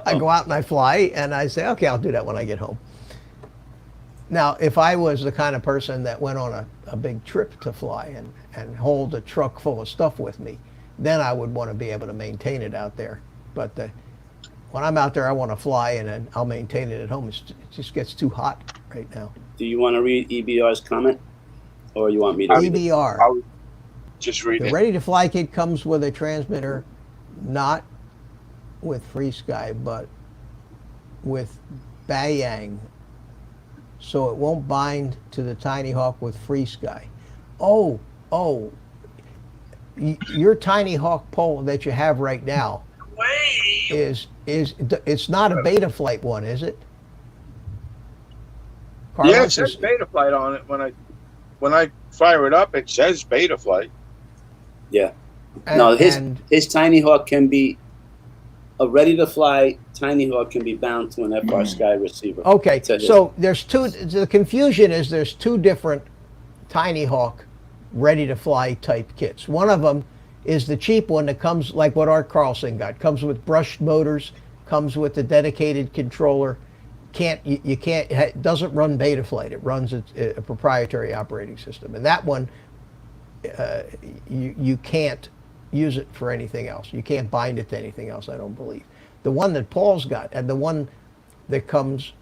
I go out and I fly, and I say, okay, I'll do that when I get home. Now, if I was the kind of person that went on a big trip to fly and hold a truck full of stuff with me, then I would want to be able to maintain it out there. But when I'm out there, I want to fly, and then I'll maintain it at home. It just gets too hot right now. Do you want to read EBR's comment, or you want me to read it? EBR. I would just read The it. Ready to Fly kit comes with a transmitter, not with FreeSky, but with Bayang, so it won't bind to the Tinyhawk with FreeSky. Oh, your Tinyhawk pole that you have right now it's not a Betaflight one, is it? Yeah, it Carlos, says Betaflight on it. When I fire it up, it says Betaflight. Yeah. and- No, his and- Tinyhawk can be a ready-to-fly Tinyhawk can be bound to an FR Sky receiver. Okay, To his- so there's two. The confusion is there's two different Tinyhawk ready-to-fly type kits. One of them is the cheap one that comes like what Art Carlson got. Comes with brushed motors, comes with a dedicated controller. It doesn't run Betaflight. It runs a proprietary operating system, and that one you can't use it for anything else. You can't bind it to anything else, I don't believe. The one that Paul's got, and the one that comes,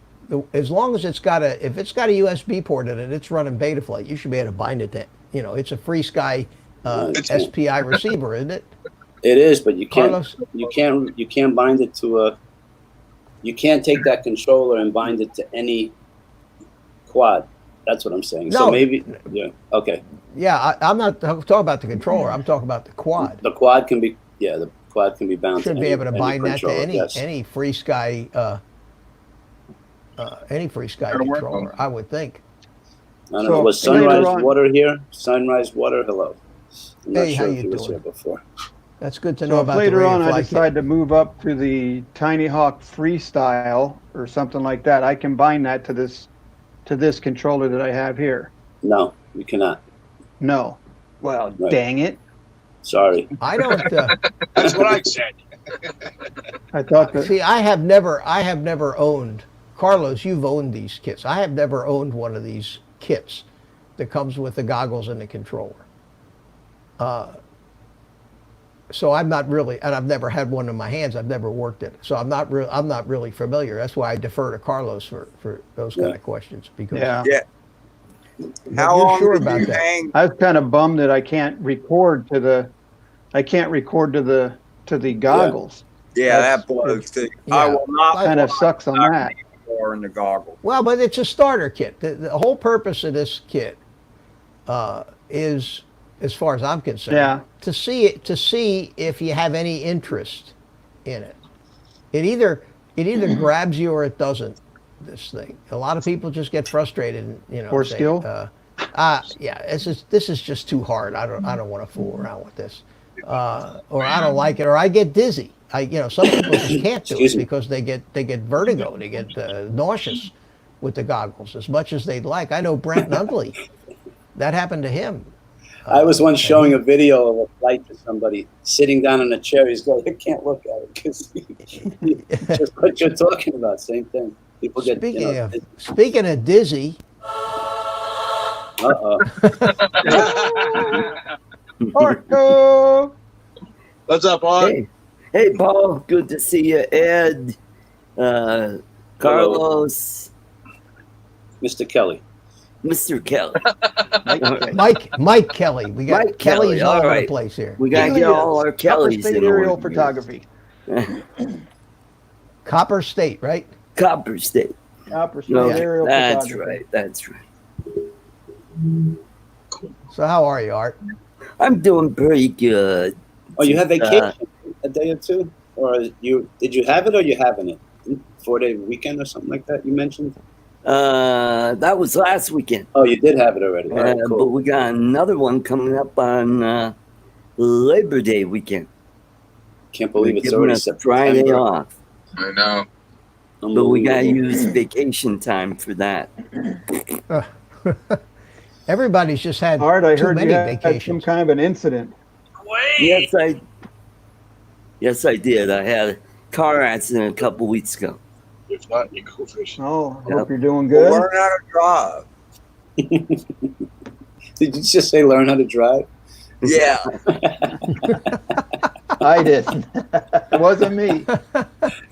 as long as if it's got a USB port in it, it's running Betaflight. You should be able to bind it to, it's a FreeSky SPI receiver, isn't it? It is, but you can't. Carlos? You can't bind it to a. You can't take that controller and bind it to any quad. That's what I'm saying. So No. maybe, yeah, okay. Yeah, I'm not talking about the controller. I'm talking about the quad. The quad can be, the quad can be bound. Should to be any, able to any bind that to controller, any yes. FreeSky That'll work controller, on. I would think. I don't So know. Was later Sunrise on- Water here? Sunrise Water, hello. I'm not Hey, sure how if you he was doing? here before. That's good to know So if about the later on I Ready to Fly decide to move up to the Tinyhawk Freestyle or something like that, I can bind that to this controller that I have here. No, you cannot. No. Well, Right. dang it. Sorry. kit. I don't That's what I said. I thought that. see. I have never owned. Carlos, you've owned these kits. I have never owned one of these kits that comes with the goggles and the controller. So I'm not really, and I've never had one in my hands. I've never worked it, so I'm not really familiar. That's why I defer to Carlos for those kind of questions, because Yeah. How you're long sure did about you that. hang? I was kind of bummed that I can't record to the goggles. Yeah, That's- that blows too. Yeah. I will not Kind of sucks on that. in the goggles. Well, but it's a starter kit. The whole purpose of this kit is, as far as I'm concerned, Yeah. to see if you have any interest in it. It either grabs you or it doesn't. This thing. A lot of people just get frustrated, and Or say, skill? Yeah, this is just too hard. I don't want to fool around with this, or I don't like it, or I get dizzy. Some people just can't do Excuse it me. because they get vertigo, they get nauseous with the goggles as much as they'd like. I know Brent Nunley, that happened to him. I was once and showing a video of a flight to somebody sitting down in a chair. He's going, I can't look at it because just what you're talking about. Same thing. People get. Speaking of dizzy, Uh-oh. Marco! What's up, Art? Hey, Paul. Good to see you, Ed, Carlos, Mr. Kelly. Mr. Kelly. Mike Kelly. We got Mike Kelly, Kelly's all all over the right. place here. We gotta get all our Copper Kellys State in aerial order. photography. Copper State, right? Copper State. Copper State No, aerial that's photography. right. That's right. So how are you, Art? I'm doing pretty good. Oh, you have vacation a day or two, or did you have it or you having it? 4-day weekend or something like that. You mentioned. That was last weekend. Oh, you did have it already. All right, But cool. we got another one coming up on Labor Day weekend. Can't believe We're it's giving already us September. Friday off. I know. But we gotta Unbelievable. use vacation time for that. Everybody's just had Art, I too heard many you had some vacations. kind of an incident. Yes, I did. I had a car accident a couple weeks ago. If not, you go fishing. Oh, Yep. hope you're doing Well, good. learn how to drive. Did you just say learn how to drive? Yeah. I didn't. It wasn't me.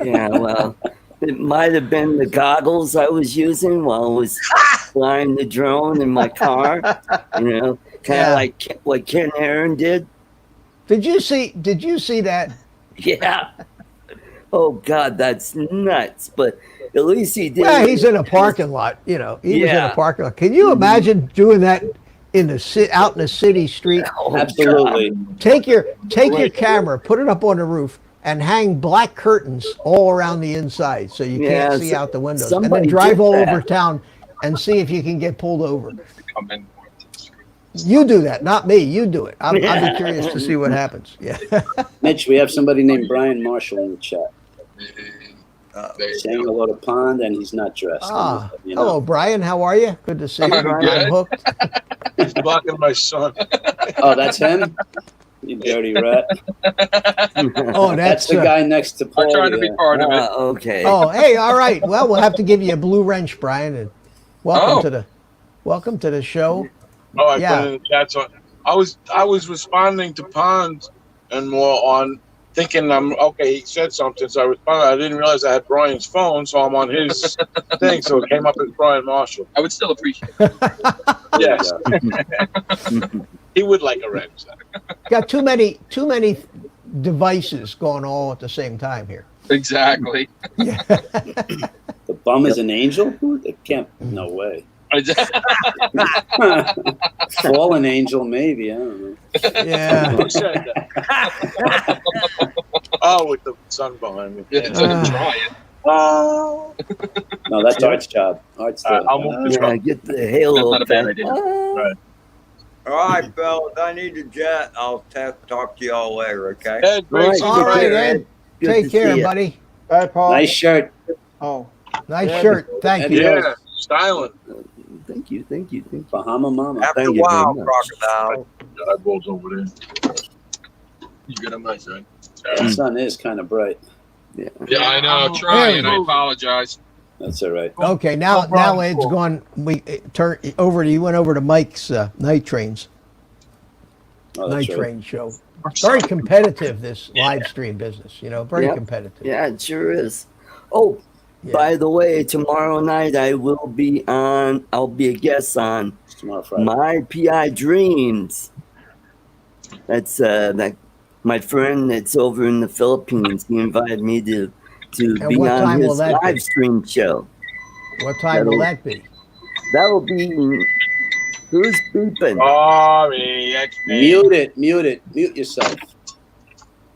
Yeah, well, it might have been the goggles I was using while I was flying the drone in my car. Kind of Yeah. like what Ken Aaron did. Did you see that? Yeah. Oh God, that's nuts. But at least he did. Well, he's in a parking lot. He was in Yeah. a parking lot. Can you imagine doing that out in the city street? Oh, Absolutely. Take your camera, put it up on the roof, and hang black curtains all around the inside so you can't see out the windows. And then somebody drive did all that. over town and see if you can get pulled over. Come in. You do that, not me. You do it. I'd be curious to see what happens. Yeah. Mitch, we have somebody named Brian Marshall in the chat There you saying go. hello to Pond, and he's not dressed. Hello, Brian. How are you? Good to see you. I'm I'm good. hooked. He's blocking my son. Oh, that's him? You dirty rat. Oh, That's the guy next to Paul. I'm trying to be part of it. Okay. Oh, hey, all right. Well, we'll have to give you a blue wrench, Brian, and welcome to the show. Oh, I Yeah. put it in the chat. So I was responding to Pond and more on thinking okay. He said something, so I responded. I didn't realize I had Brian's phone, so I'm on his thing. So it came up as Brian Marshall. I would still appreciate it. Yes, he would like a wrench. Got too many devices going all at the same time here. Exactly. The bum is an angel? It can't. No way. Fallen angel, maybe. I don't know. Yeah. Who said that? Oh, with the sun behind me. Yeah, try it. Oh. No, that's Art's job. Art's the, I'll move this Yeah, get the halo. That's not a bad effect. idea. Right. All right, fellas. I need to jet. I'll talk to y'all later, okay? Ed, great Right. seeing All you. right, care, Ed. Good Take to care, see ya. buddy. Bye, Paul. nice shirt. Oh, Nice Yeah. shirt. Thank you. Yeah, styling. Thank you. Bahama Mama. After Thank a you very while, much. crocodile. Eyeballs over there. You get on my side. The sun is kind of bright. Yeah, I know. Trying. I apologize. That's all right. Okay, now Ed's gone. We turn over to you. Went over to Mike's night trains. Oh, Night that's right. train show. Very competitive, this live stream business. Very Yep. competitive. Yeah, it sure is. Oh, Yeah. by the way, tomorrow night I'll be a guest on It's tomorrow, Friday. My PI Dreams. That's that my friend that's over in the Philippines, he invited me to And be what on time will his that be? live stream show. What time will that be? That'll be. Who's beeping? Sorry, that's me. Mute it. Mute yourself.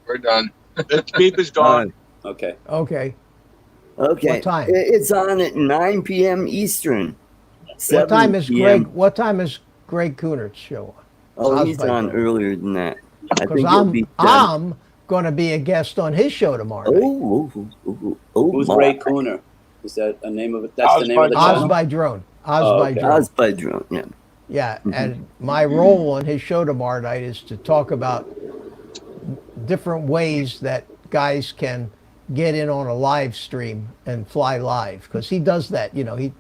We're done. The beep is gone. Okay. Okay. Okay. What time? It's on at 9 p.m. Eastern. What time is 7 p.m. Greg? What time is Greg Coonert's show on? Oh, he's Osby on Joe. earlier than that. I Because think he'll be done. I'm going to be a guest on his show tomorrow night. Who's my. Ray Cooner? Is that a name of it? That's the name of the Oz channel? by Drone. okay. Oz by Drone, yeah. Yeah, and my role on his show tomorrow night is to talk about different ways that guys can get in on a live stream and fly live, because he does that. You know, he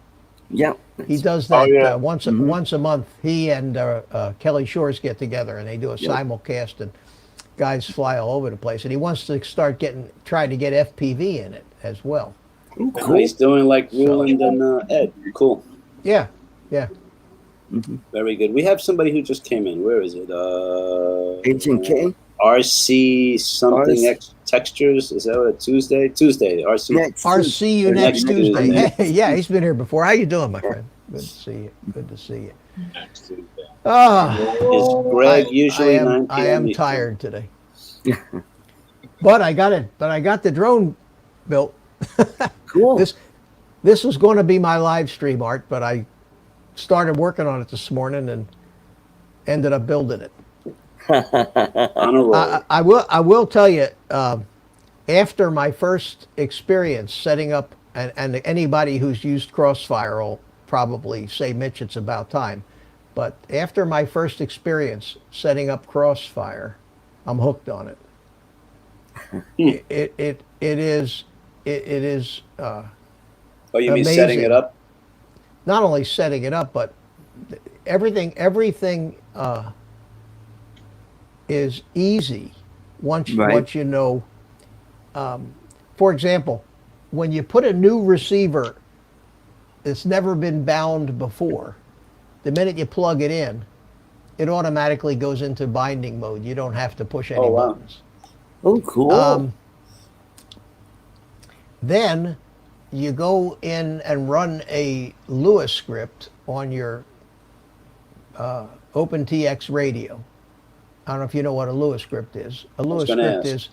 does that once a month. He and Kelly Shores get together and they do a simulcast, and guys fly all over the place. And he wants to start trying to get FPV in it as well. Ooh, Oh, cool. he's doing like Roland and Ed. Cool. Yeah. Very good. We have somebody who just came in. Where is it? Agent K? RC something X textures. Is that what? Tuesday? Tuesday. RC. RC you next Next Tuesday. Tuesday. Yeah, he's been here before. How you doing, my friend? Good to see you. Good to see you. Next Tuesday. Oh, Is Greg usually 9 p.m. I am Eastern? tired today. But I got it. But I got the drone built. Cool. This was going to be my live stream, Art, but I started working on it this morning and ended up building it. On a roll. I will tell you, after my first experience setting up, and anybody who's used Crossfire will probably say, Mitch, it's about time. But after my first experience setting up Crossfire, I'm hooked on it. It is. Oh, you mean amazing. setting it up? Not only setting it up, but everything is easy once you know. For example, when you put a new receiver that's never been bound before, the minute you plug it in, it automatically goes into binding mode. You don't have to push any buttons. Oh, cool. Then you go in and run a Lewis script on your OpenTX radio. I don't know if you know what a Lewis script is. A Lewis script is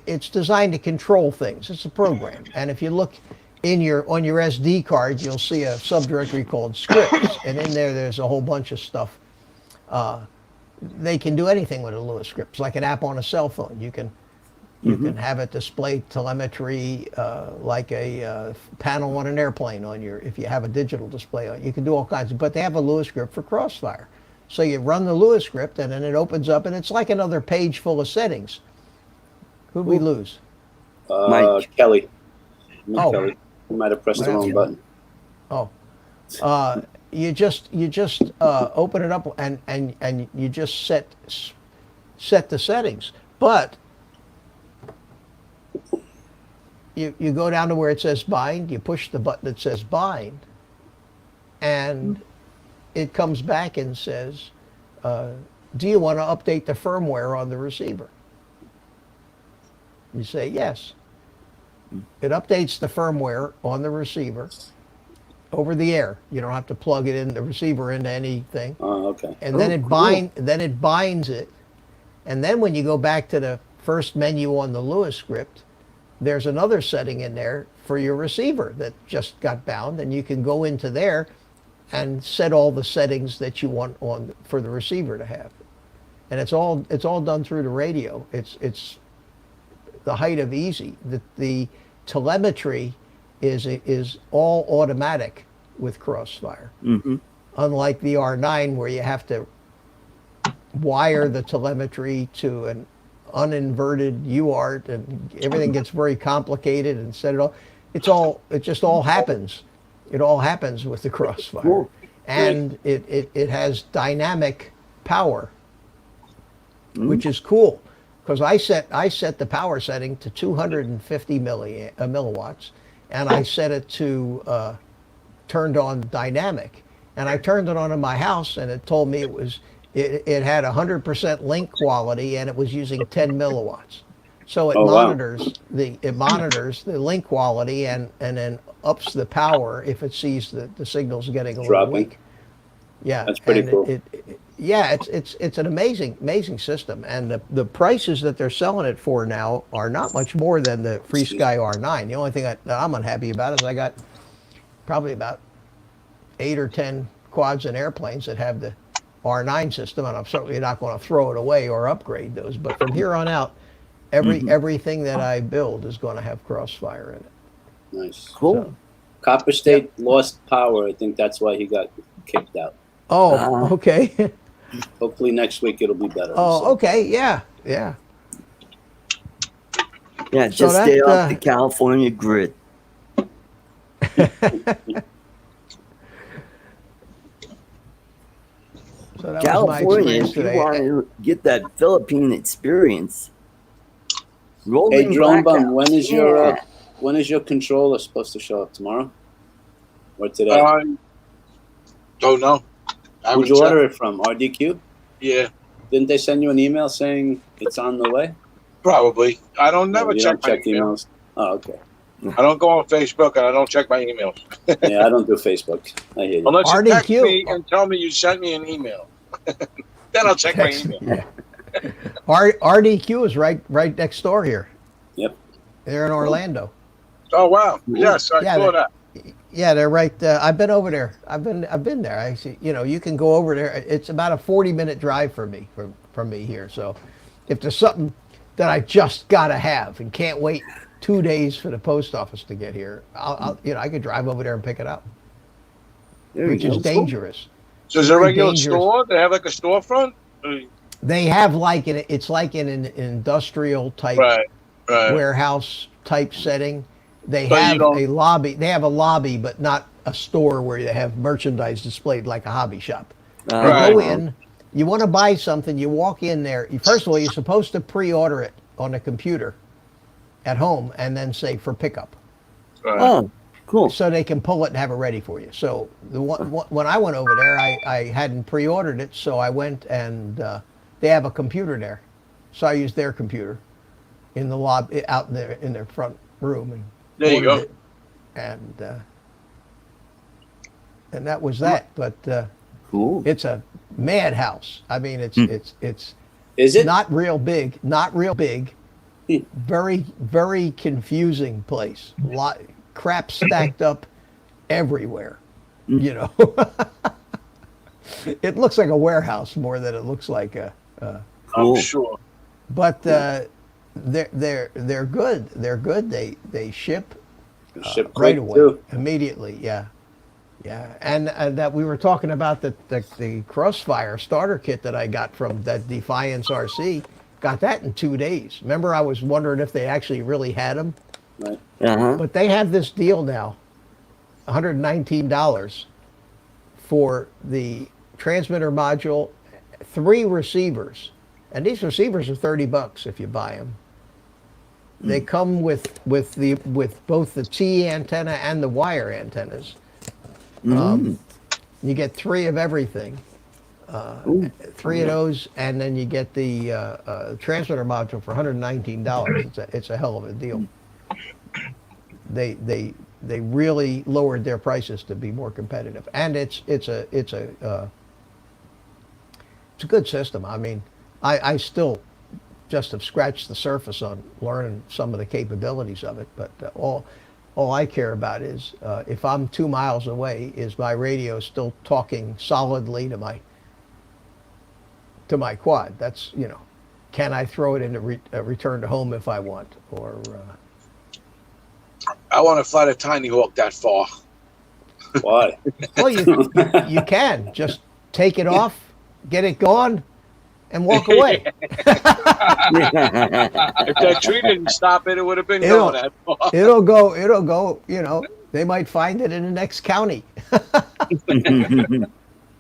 it's designed to control things. It's a program, and if you look on your SD card, you'll see a subdirectory called scripts, and in there's a whole bunch of stuff. They can do anything with a Lewis script. It's like an app on a cell phone. You can have it display telemetry like a panel on an airplane if you have a digital display on it. You can do all kinds but they have a Lewis script for Crossfire. So you run the Lewis script and then it opens up and it's like another page full of settings. Who'd we lose? Mike. Kelly. Oh. Kelly. You might have pressed the wrong button. Oh. You just open it up and you just set the settings. But you go down to where it says bind, you push the button that says bind, and it comes back and says, do you want to update the firmware on the receiver? You say yes. It updates the firmware on the receiver over the air. You don't have to plug it in the receiver into anything. Oh, okay. And then it binds it. And then when you go back to the first menu on the Lewis script, there's another setting in there for your receiver that just got bound, and you can go into there and set all the settings that you want for the receiver to have. And it's all done through the radio. It's the height of easy. The telemetry is all automatic with Crossfire. Mm-hmm. Unlike the R9 where you have to wire the telemetry to an uninverted UART and everything gets very complicated and set it all. It just all happens. It all happens with the Crossfire. Cool. And it has dynamic power, which is cool. Because I set the power setting to 250 milliwatts, and I set it to turned on dynamic, and I turned it on in my house, and it told me It had 100% link quality, and it was using 10 milliwatts. So it Oh, wow. monitors the link quality and then ups the power if it sees that the signal's getting a little Dropping. weak. Yeah, That's pretty and cool. Yeah, it's an amazing system, and the prices that they're selling it for now are not much more than the FreeSky R9. The only thing that I'm unhappy about is I got probably about 8 or 10 quads and airplanes that have the R9 system, and I'm certainly not going to throw it away or upgrade those. But from here on out, everything that I build is going to have Crossfire in it. Nice. Cool. So- Copper State lost power. I think that's why he got kicked out. Oh, okay. Hopefully next week it'll be better. Oh, So, okay. Yeah. Yeah, So just that, stay off the California grid. So that was my California, experience if you today. want to get that Philippine experience, Hey, rolling Drone Bum, blackouts. when is your controller supposed to show up? Tomorrow? Or today? I don't know. I Who'd haven't you checked. order it from? RDQ? Yeah, Didn't they send you an email saying it's on the way? probably. I don't never You check don't my check email. emails. Oh, okay. I don't go on Facebook and I don't check my emails Yeah, I don't do Facebook. I hear you. unless you text RDQ. me and tell me you sent me an email. Then I'll check my Text- email. RDQ is right next door here. Yep. They're in Orlando. Oh wow! Yes, I Yeah, saw that. Yeah, they're right. I've been over there. I've been there. I see. You can go over there. It's about a 40-minute drive from me here. So, if there's something that I just gotta have and can't wait 2 days for the post office to get here, I could drive over there and pick it up, There which you is go. dangerous. So is it a Very regular dangerous. store? They have like a storefront? They have it's like in an industrial type Right. warehouse type setting. They But you have don't- a lobby. They have a lobby, but not a store where they have merchandise displayed like a hobby shop. You Right. go in, you want to buy something, you walk in there. First of all, you're supposed to pre-order it on a computer at home and then say for pickup, Right. Oh, cool. so they can pull it and have it ready for you. So when I went over there, I hadn't pre-ordered it, so I went and they have a computer there, so I used their computer in the lobby out in their front room and There you ordered go. it, and that was that. But Cool. it's a madhouse. I mean, it's Is it? not real big, Hmm. very confusing place. Crap stacked up everywhere. It looks like a warehouse more than it looks like a. Cool. I'm sure. But they're good. They're good. They ship Ship right quick, away, too. immediately. Yeah. And that we were talking about the Crossfire starter kit that I got from that Defiance RC. Got that in 2 days. Remember, I was wondering if they actually really had them. Right. Uh-huh. But they have this deal now, $119 for the transmitter module, 3 receivers, and these receivers are $30 if you buy them. They come with both the T antenna and the wire antennas. You get 3 of everything, 3 of those, and then you get the transmitter module for $119. It's a hell of a deal. They really lowered their prices to be more competitive, and it's a good system. I mean, I still just have scratched the surface on learning some of the capabilities of it, but all I care about is if I'm 2 miles away, is my radio still talking solidly to my quad? That's, can I throw it into return to home if I want, or I want to fly the Tinyhawk that far. Why? well, you can just take it off, get it going, and walk away. If that tree didn't stop it, it would have been It'll- going that far. It'll go, they might find it in the next county.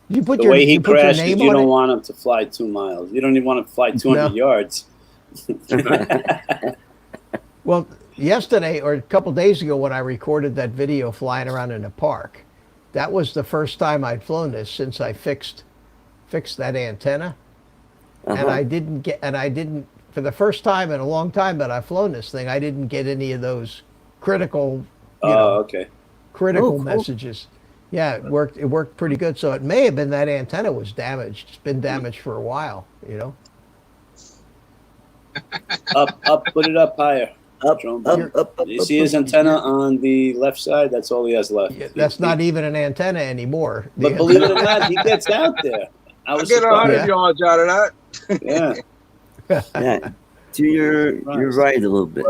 You put The way he you put your crashed, name you on don't it. want him to fly 2 miles. You don't even want to fly 200 No. yards. Well, yesterday or a couple days ago when I recorded that video flying around in the park, that was the first time I'd flown this since I fixed fix that antenna, and Uh-huh. I didn't for the first time in a long time that I've flown this thing. I didn't get any of those critical, Oh, okay. critical Oh, cool. messages. Yeah, it worked. It worked pretty good. So it may have been that antenna was damaged. It's been damaged for a while. Up, put it up higher. Up, Drone. up, You see his antenna on the left side? That's all he has left. Yeah, that's not even an antenna anymore. But believe it or not, he gets out there. I I was get 100 Yeah. yards out of that. surprised. Yeah. Yeah. To your right a little bit.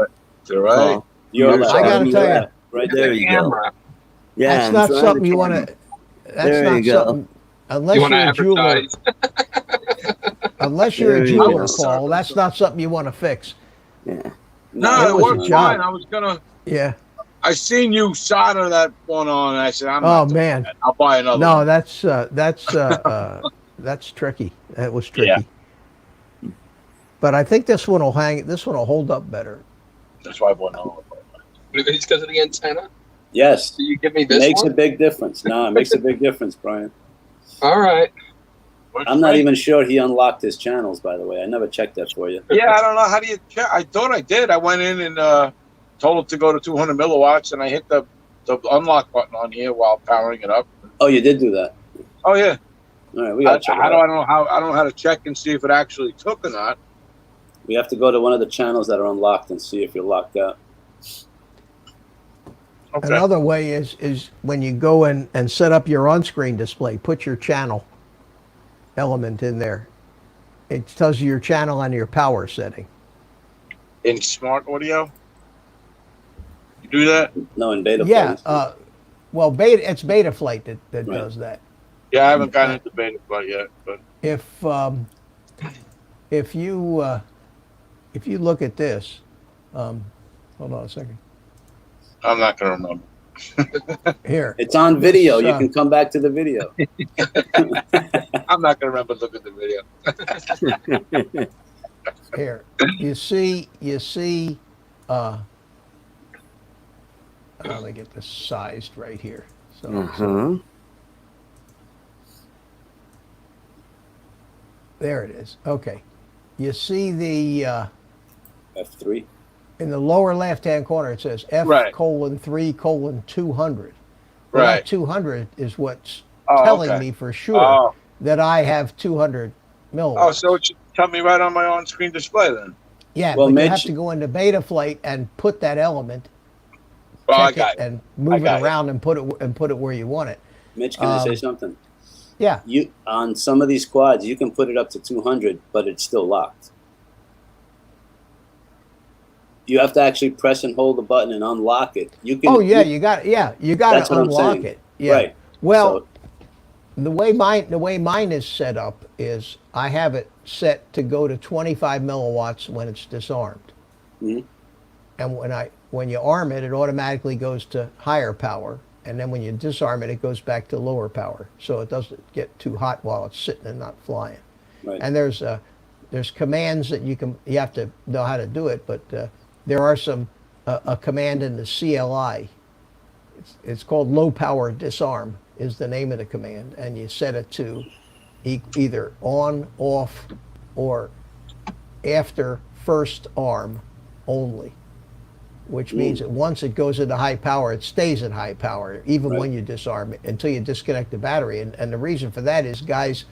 You're right. Oh, You're you're left. I gotta showing me tell you, that. Right There you go. Camera. Yeah, that's I'm not trying something to you camera. want to. That's There not you go. something. Unless You want you're to a jeweler, advertise? unless you're There a you jeweler, go. Paul, that's not something you want to fix. Yeah. No, It it was a worked job. fine. I was gonna. Yeah. I seen you solder that one on, and I said, "I'm Oh not doing man. that. I'll buy another." No, one. that's tricky. That was tricky. Yeah. But I think this one will hang. This one will hold up better. That's why I bought another one. It's because of the antenna? Yes. So you give me It this makes one? a big difference. No, it makes a big difference, Brian. All right. Works I'm not great. even sure he unlocked his channels, by the way. I never checked that for you. Yeah, I don't know. How do you check? I thought I did. I went in and told it to go to 200 milliwatts, and I hit the unlock button on here while powering it up. Oh, you did do that. Oh yeah. All right, we got to check it I out. don't know how. I don't know how to check and see if it actually took or not. We have to go to one of the channels that are unlocked and see if you're locked out. Okay. Another way is when you go in and set up your on-screen display, put your channel element in there. It tells you your channel and your power setting. In smart audio, you do that? No, in beta. Yeah. phase. Well, it's Betaflight that Right. does that. Yeah, I haven't gotten into beta quite yet, but If you look at this, hold on a second. I'm not gonna remember. Here, It's on video. This, You can come back to the video. I'm not gonna remember looking at the video. here. You see. Let me get this sized right here. So, Uh-huh. there it is. Okay. You see the F3. in the lower left-hand corner it says F Right. colon 3 colon 200. Well, Right. that 200 is what's Oh, telling okay. me for sure Oh, that I have 200 milliwatts. oh, so it should tell me right on my on-screen display then. Yeah, Well, but you Mitch- have to go into Betaflight and put that element, Well, I check got it, it. and move got it it. around and put it where you want it. Mitch, can I say Um, something? Yeah. You on some of these quads, you can put it up to 200, but it's still locked. You have to actually press and hold the button and unlock it. You can. Oh yeah, you got That's to what I'm unlock saying. it. Yeah. Right. Well, So- the way mine is set up is I have it set to go to 25 milliwatts when it's disarmed, Mhm. and when you arm it, it automatically goes to higher power, and then when you disarm it, it goes back to lower power, so it doesn't get too hot while it's sitting and not flying. Right. And there's commands that you have to know how to do it, but there are some a command in the CLI. It's called low power disarm is the name of the command, and you set it to either on, off, or after first arm only, which means that once it goes into high power, it stays at high power, even Right. when you disarm it, until you disconnect the battery. And the reason for that is guys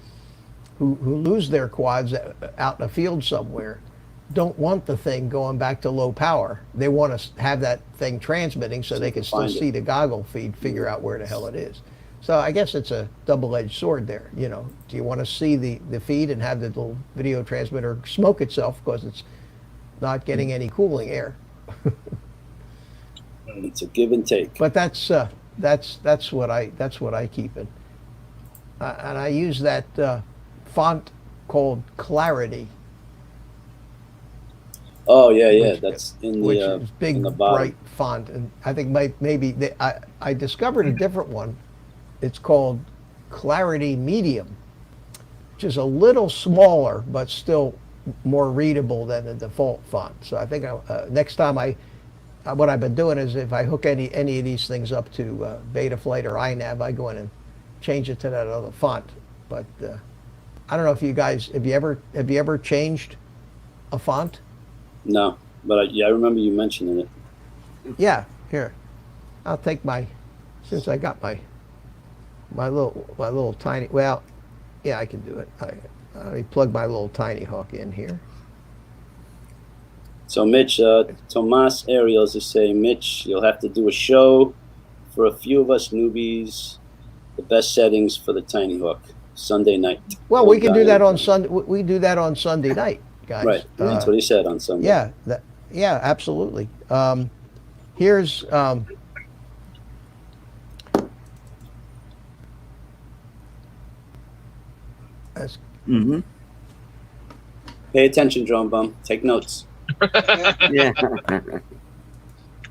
who lose their quads out in the field somewhere don't want the thing going back to low power. They want to have that thing transmitting so they can still Find it. see the goggle feed, figure out where the hell it is. So I guess it's a double-edged sword there. You know, do you want to see the feed and have the little video transmitter smoke itself because it's not getting any cooling air? It's a give and take. But that's what I keep it, and I use that font called Clarity, Oh yeah, yeah. which- That's in which the is big, in the bottom. bright font. And I think I discovered a different one. It's called Clarity Medium, which is a little smaller but still more readable than the default font. So I think next time what I've been doing is if I hook any of these things up to Betaflight or iNav, I go in and change it to that other font. But I don't know if you guys have you ever changed a font? No, but I remember you mentioning it. Yeah, here. I'll take since I got my little tiny, well, yeah, I can do it. Let me plug my little Tinyhawk in here. So Mitch, Tomas Ariels is saying, Mitch, you'll have to do a show for a few of us newbies, the best settings for the Tinyhawk, Sunday night. Well, we can do that on Sunday. We do that on Sunday night, guys. Right, that's what he said on Sunday. Yeah, yeah, absolutely. Here's that's, Mm-hmm. Pay attention, Drone Bum. Take notes. Yeah.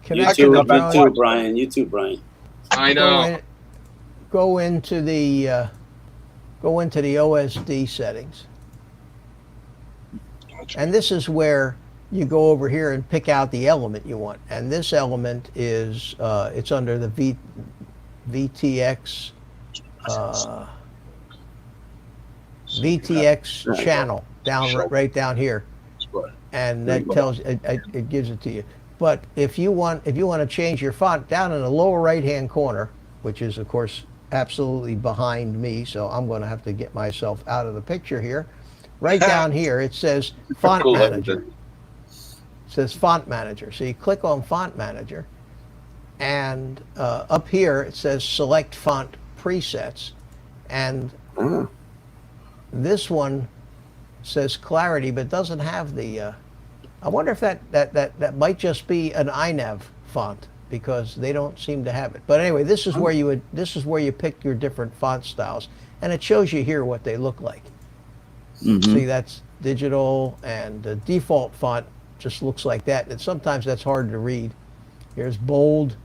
connected You to too, Brian. You too, Brian. I know. Go into the OSD settings, and this is where you go over here and pick out the element you want. And this element is it's under the VTX channel right down here, and that tells it gives it to you. But if you want to change your font, down in the lower right hand corner, which is of course absolutely behind me, so I'm going to have to get myself out of the picture here. Right down here it says Font Manager. It says Font Manager. So you click on Font Manager, and up here it says Select Font Presets, and this one says Clarity, but doesn't have the. I wonder if that might just be an iNav font, because they don't seem to have it. But anyway, this is where you pick your different font styles, and it shows you here what they look like. Mm-hmm. See, that's digital, and the default font just looks like that, and sometimes that's hard to read. Here's bold,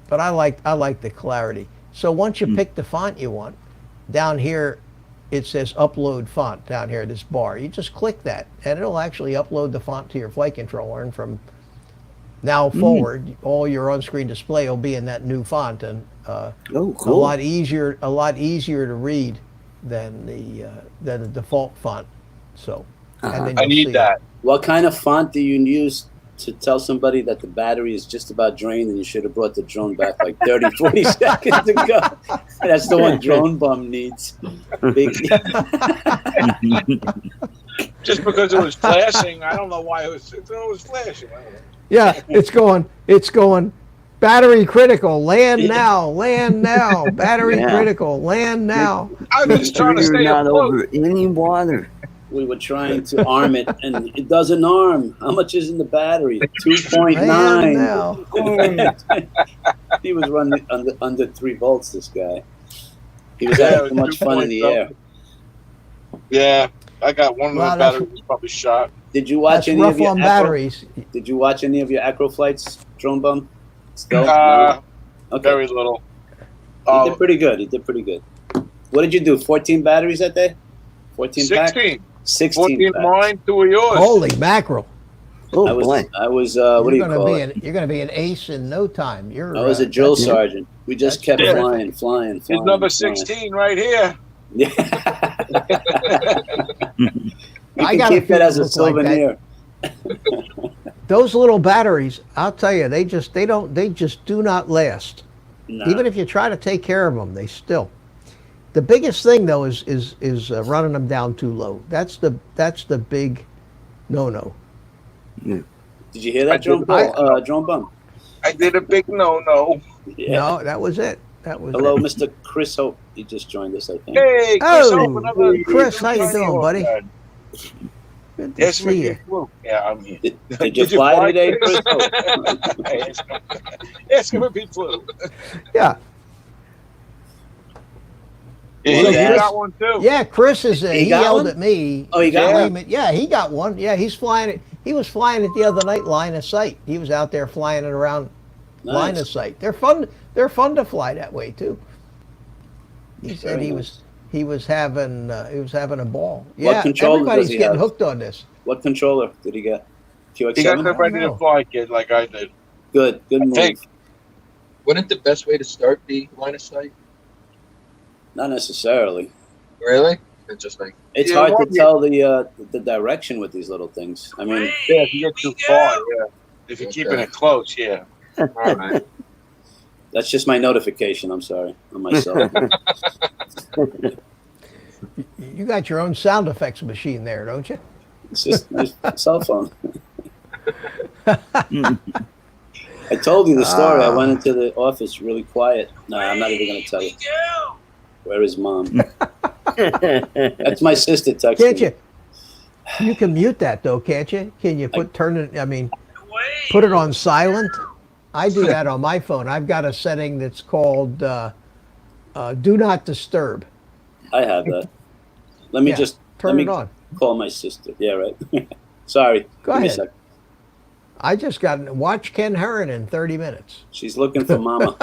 but I like the clarity. So once you pick the font you want, down here it says upload font down here, this bar. You just click that, and it'll actually upload the font to your flight controller, and from now forward, all your on-screen display will be in that new font, and Cool. a lot easier to read than the default font. So, and then I you'll need see that. What kind of font do you use to tell somebody that the battery is just about drained and you should have brought the drone back like 30, 40 seconds ago? That's the one Drone Bum needs. Big. Just because it was flashing, I don't know why it was flashing. Yeah, it's going. Battery critical. Land now. Land now. Battery critical. Land now. I was just trying to stay not afloat. over any water. We were trying to arm it, and it doesn't arm. How much is in the battery? 2.9. Land now. He was running under 3 volts, this guy. He was having too much fun in the air. Yeah, I got one of the Well, that's- batteries probably shot. Did you watch That's any rough of your on acro, batteries. Did you watch any of your acro flights, Drone Bum? Still? Okay. Very little. He did pretty good. What did you do? 14 batteries that day? 14 pack? 16. 16 14 packs. mine, 2 of yours. Holy mackerel! Oh, I was boy. what do you call it? You're going to be an ace in no time. I was a drill that's- sergeant. We just kept that's flying. Here's number 16 right here. Yeah. You I can got a keep that as a few look like that. souvenir. Those little batteries, I'll tell you, they just do not last. Nah. Even if you try to take care of them, they still. The biggest thing though is running them down too low. That's the big no. Did you hear that, Drone Bum? I did a big no. Yeah. No, that was it. Hello, Mr. Chris Hope. He just joined us, I think. Hey, Chris, Oh, open up a- Chris, how you doing, buddy? Good to Yes, see you. Yeah, I'm here. Did you fly today, Chris Hope? Ask him if he flew. Yeah. Yeah, Well, you yes. got one too. Yeah, Chris is. He got yelled one? at me. Oh, he got Yeah. one? Yeah, he got one. Yeah, he's flying it. He was flying it the other night, line of sight. He was out there flying it around line Nice. of sight. They're fun. They're fun to fly that way too. He said Very he nice. was having a ball. Yeah, controller does everybody's he getting have? hooked on this. What controller did he get? He got QX7? them ready to fly, kid, like I did. Good move. think. Wouldn't the best way to start be line of sight? Not necessarily. Really? It's just like It's Yeah, hard to well, yeah. tell the direction with these little things. I mean, Yeah, if you get too far, yeah. If you're keeping it close, yeah. all right. that's just my notification. I'm sorry on my cell. You got your own sound effects machine there, don't you? It's just a cell phone. I told you the story. I went into the office really quiet. No, I'm not even going to tell you. Where is mom? That's my sister texting. Can't you? You can mute that though, can't you? Can you turn it? I mean, put it on silent. I do that on my phone. I've got a setting that's called "Do Not Disturb." I have that. Let me just turn it on. Call my sister. Yeah, right. Sorry. Go Give me a ahead. sec. I just got watch Ken Herron in 30 minutes. She's looking for mama.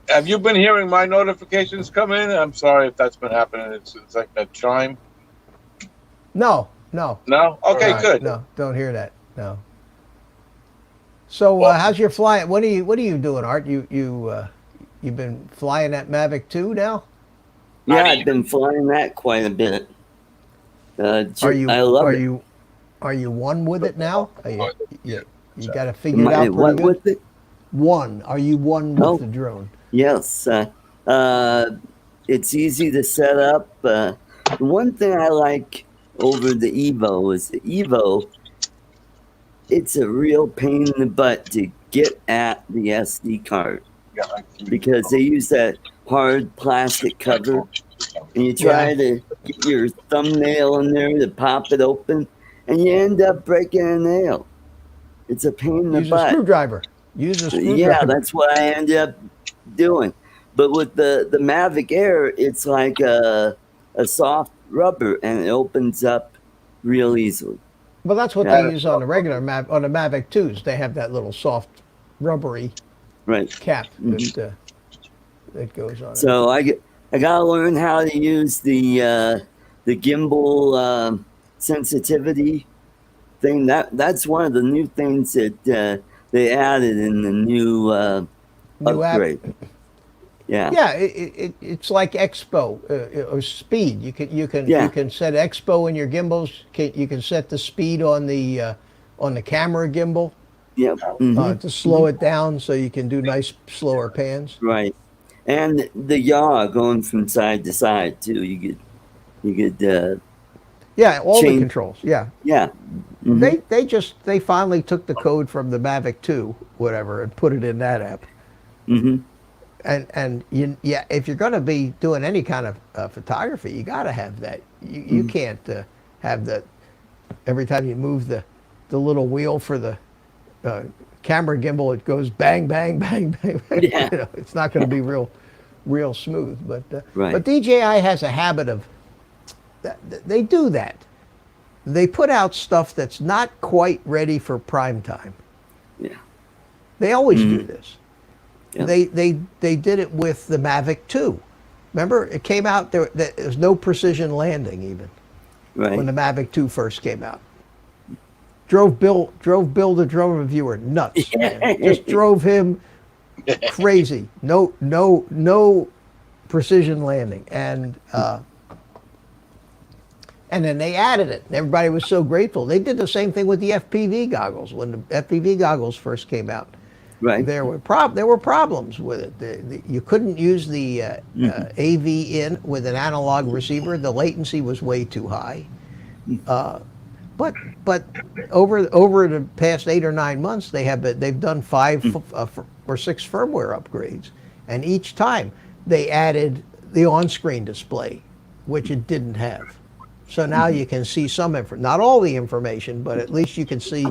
Have you been hearing my notifications come in? I'm sorry if that's been happening. It's like that chime. No. No? Okay, Right, good. No, don't hear that. No. So how's your flying? What are you doing, Art? You've been flying that Mavic 2 now? Yeah, I've been flying that quite a bit. I love it. Are you one with it now? You got to figure Am it I out what pretty good. with it? One. Are you one with Oh. the drone? Yes. It's easy to set up. The one thing I like over the Evo is the Evo, it's a real pain in the butt to get at the SD card because they use that hard plastic cover and you try to get your thumbnail in there to pop it open and you end up breaking a nail. It's a pain in the Use butt. a screwdriver. Use a screwdriver. Yeah, that's what I ended up doing. But with the Mavic Air, it's like a soft rubber and it opens up real easily. Well, that's what they use on the regular on the Mavic 2s. They have that little soft, rubbery cap that goes on. So I gotta learn how to use the gimbal sensitivity thing. That's one of the new things that they added in the new upgrade. App. Yeah. Yeah, it's like Expo or speed. You can set Expo in your gimbals. You can set the speed on the camera gimbal. Yep. To slow it down so you can do nice slower pans. Right, and the yaw going from side to side too. You could. Yeah, all change. the controls. Yeah. Yeah. They finally took the code from the Mavic 2, whatever, and put it in that app. Mm-hmm. And if you're going to be doing any kind of photography, you got to have that. You can't have that every time you move the little wheel for the camera gimbal. It goes bang, bang, bang, bang. Bang. Yeah. It's not going to be real smooth. But right. But DJI has a habit of they do that. They put out stuff that's not quite ready for prime time. Yeah. They always do this. Yep. They did it with the Mavic 2. Remember, it came out there was no precision landing even when the Mavic 2 first came out. Drove Bill the drone reviewer nuts. Man. Just drove him crazy. No precision landing, and then they added it. And everybody was so grateful. They did the same thing with the FPV goggles when the FPV goggles first came out. Right. There were problems with it. You couldn't use the AV in with an analog receiver. The latency was way too high. But over the past 8 or 9 months, they've done 5 or 6 firmware upgrades, and each time they added the on-screen display, which it didn't have. So now you can see not all the information, but at least you can see.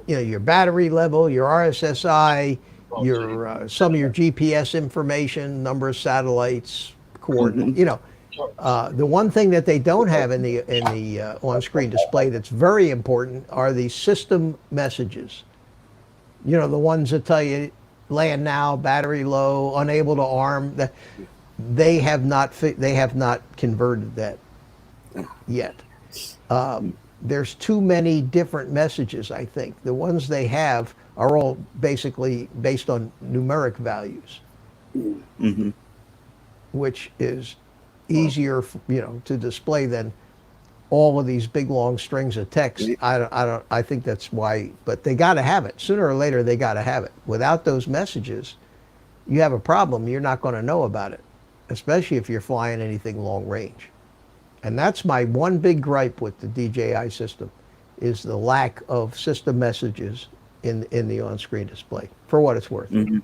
Your battery level, your RSSI, your some of your GPS information, number of satellites, coordinates. The one thing that they don't have in the on-screen display that's very important are the system messages. The ones that tell you land now, battery low, unable to arm. They have not converted that yet. There's too many different messages, I think. The ones they have are all basically based on numeric values, which is easier, to display than all of these big long strings of text. I think that's why, but they got to have it. Sooner or later, they got to have it. Without those messages, you have a problem. You're not going to know about it, especially if you're flying anything long range. And that's my one big gripe with the DJI system, is the lack of system messages in the on-screen display, for what it's worth. Mm-hmm.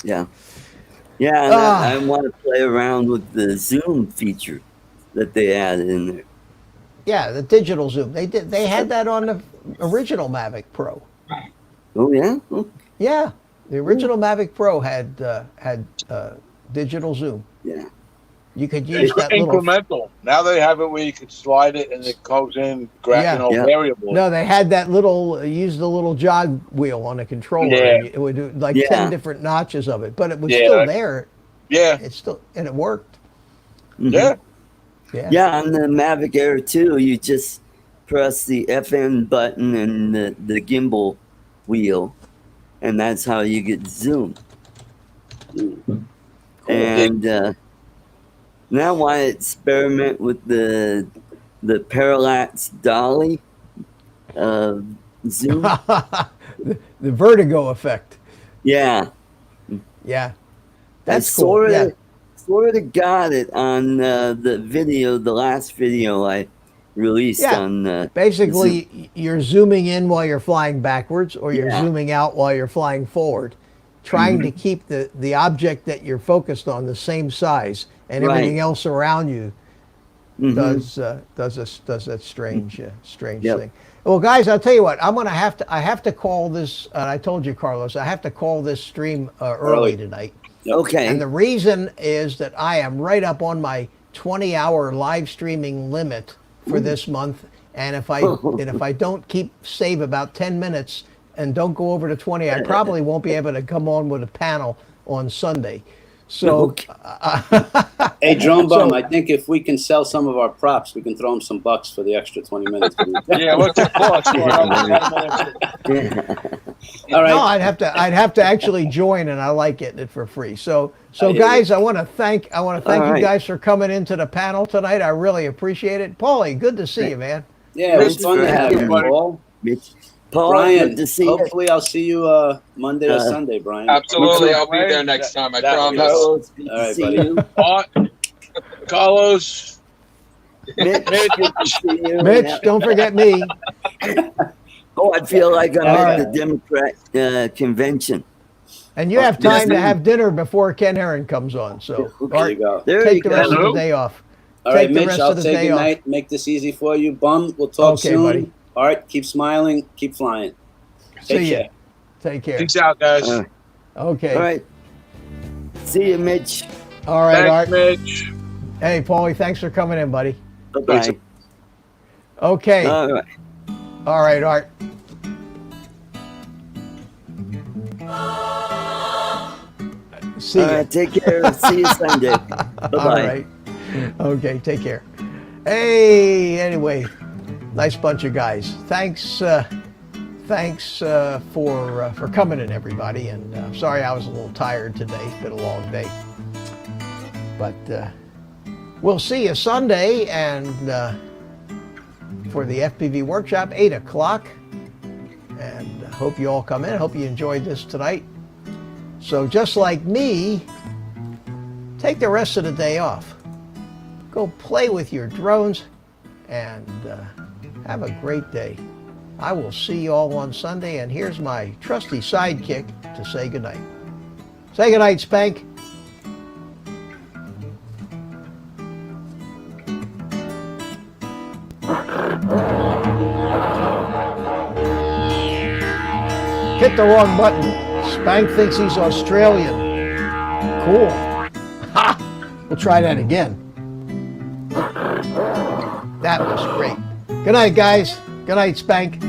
Yeah. Yeah, and I want to play around with the zoom feature that they added in there. Yeah, the digital zoom. They had that on the original Mavic Pro. Oh, yeah? Oh. Yeah, the original Mavic Pro had digital zoom. Yeah. You could use that incremental. Now they have it where you could slide it and it goes in variable. No, they had that use the little jog wheel on the controller. Yeah. And it would do like 10 different notches of it, but it was still there. Yeah. And it worked. Mm-hmm. Yeah. Yeah. Yeah, on the Mavic Air 2, you just press the FN button and the gimbal wheel, and that's how you get zoom. Cool. And now I experiment with the parallax dolly zoom. the vertigo effect. Yeah. Yeah. That's I cool. Sort of got it on the last video I released on. Basically, you're zooming in while you're flying backwards, or you're zooming out while you're flying forward, trying to keep the object that you're focused on the same size, and everything else around you does that strange thing. Well, guys, I'll tell you what. I have to call this. I told you, Carlos, I have to call this stream early tonight. Okay. And the reason is that I am right up on my 20-hour live streaming limit for this month, and if I don't save about 10 minutes and don't go over to 20, I probably won't be able to come on with a panel on Sunday. So, hey, Drone Bum, I think if we can sell some of our props, we can throw them some bucks for the extra 20 minutes. Yeah, what's it cost? All right. No, I'd have to actually join, and I like getting it for free. So guys, I want to thank you guys for coming into the panel tonight. I really appreciate it. Paulie, good to see you, man. Yeah, it was fun to have you, Paul. Paul, Brian, good to see hopefully I'll see you Monday or Sunday, Brian. Absolutely, I'll be there next time. I promise. Carlos, good All to right, see buddy. you. Carlos. Mitch, good to see you. Mitch, don't forget me. Oh, I feel like I'm at right. the Democrat convention. And you have time to have dinner before Ken Herron comes on. So There you go. There take you the go. rest of the day off. All right, Take the Mitch, rest I'll of the say day good off. night. Make this easy for you. Bum, we'll talk Okay, soon. buddy. All right, keep smiling, keep flying. Take See ya. care. Take care. Peace out, guys. Okay. All right. See you, Mitch. All right, Art. Thanks, Mitch. Hey, Paulie, thanks for coming in, buddy. Bye-bye. Okay. All right. All right, Art. See All ya. right, take care. See you Sunday. Bye-bye. All right. Okay, take care. Hey, anyway, nice bunch of guys. Thanks for coming in, everybody. And sorry I was a little tired today. It's been a long day. But we'll see you Sunday and for the FPV workshop, 8 o'clock. And hope you all come in. Hope you enjoyed this tonight. So just like me, take the rest of the day off. Go play with your drones and have a great day. I will see you all on Sunday, and here's my trusty sidekick to say goodnight. Say goodnight, Spank. Hit the wrong button. Spank thinks he's Australian. Cool. Ha! We'll try that again. That was great. Good night, guys. Good night, Spank.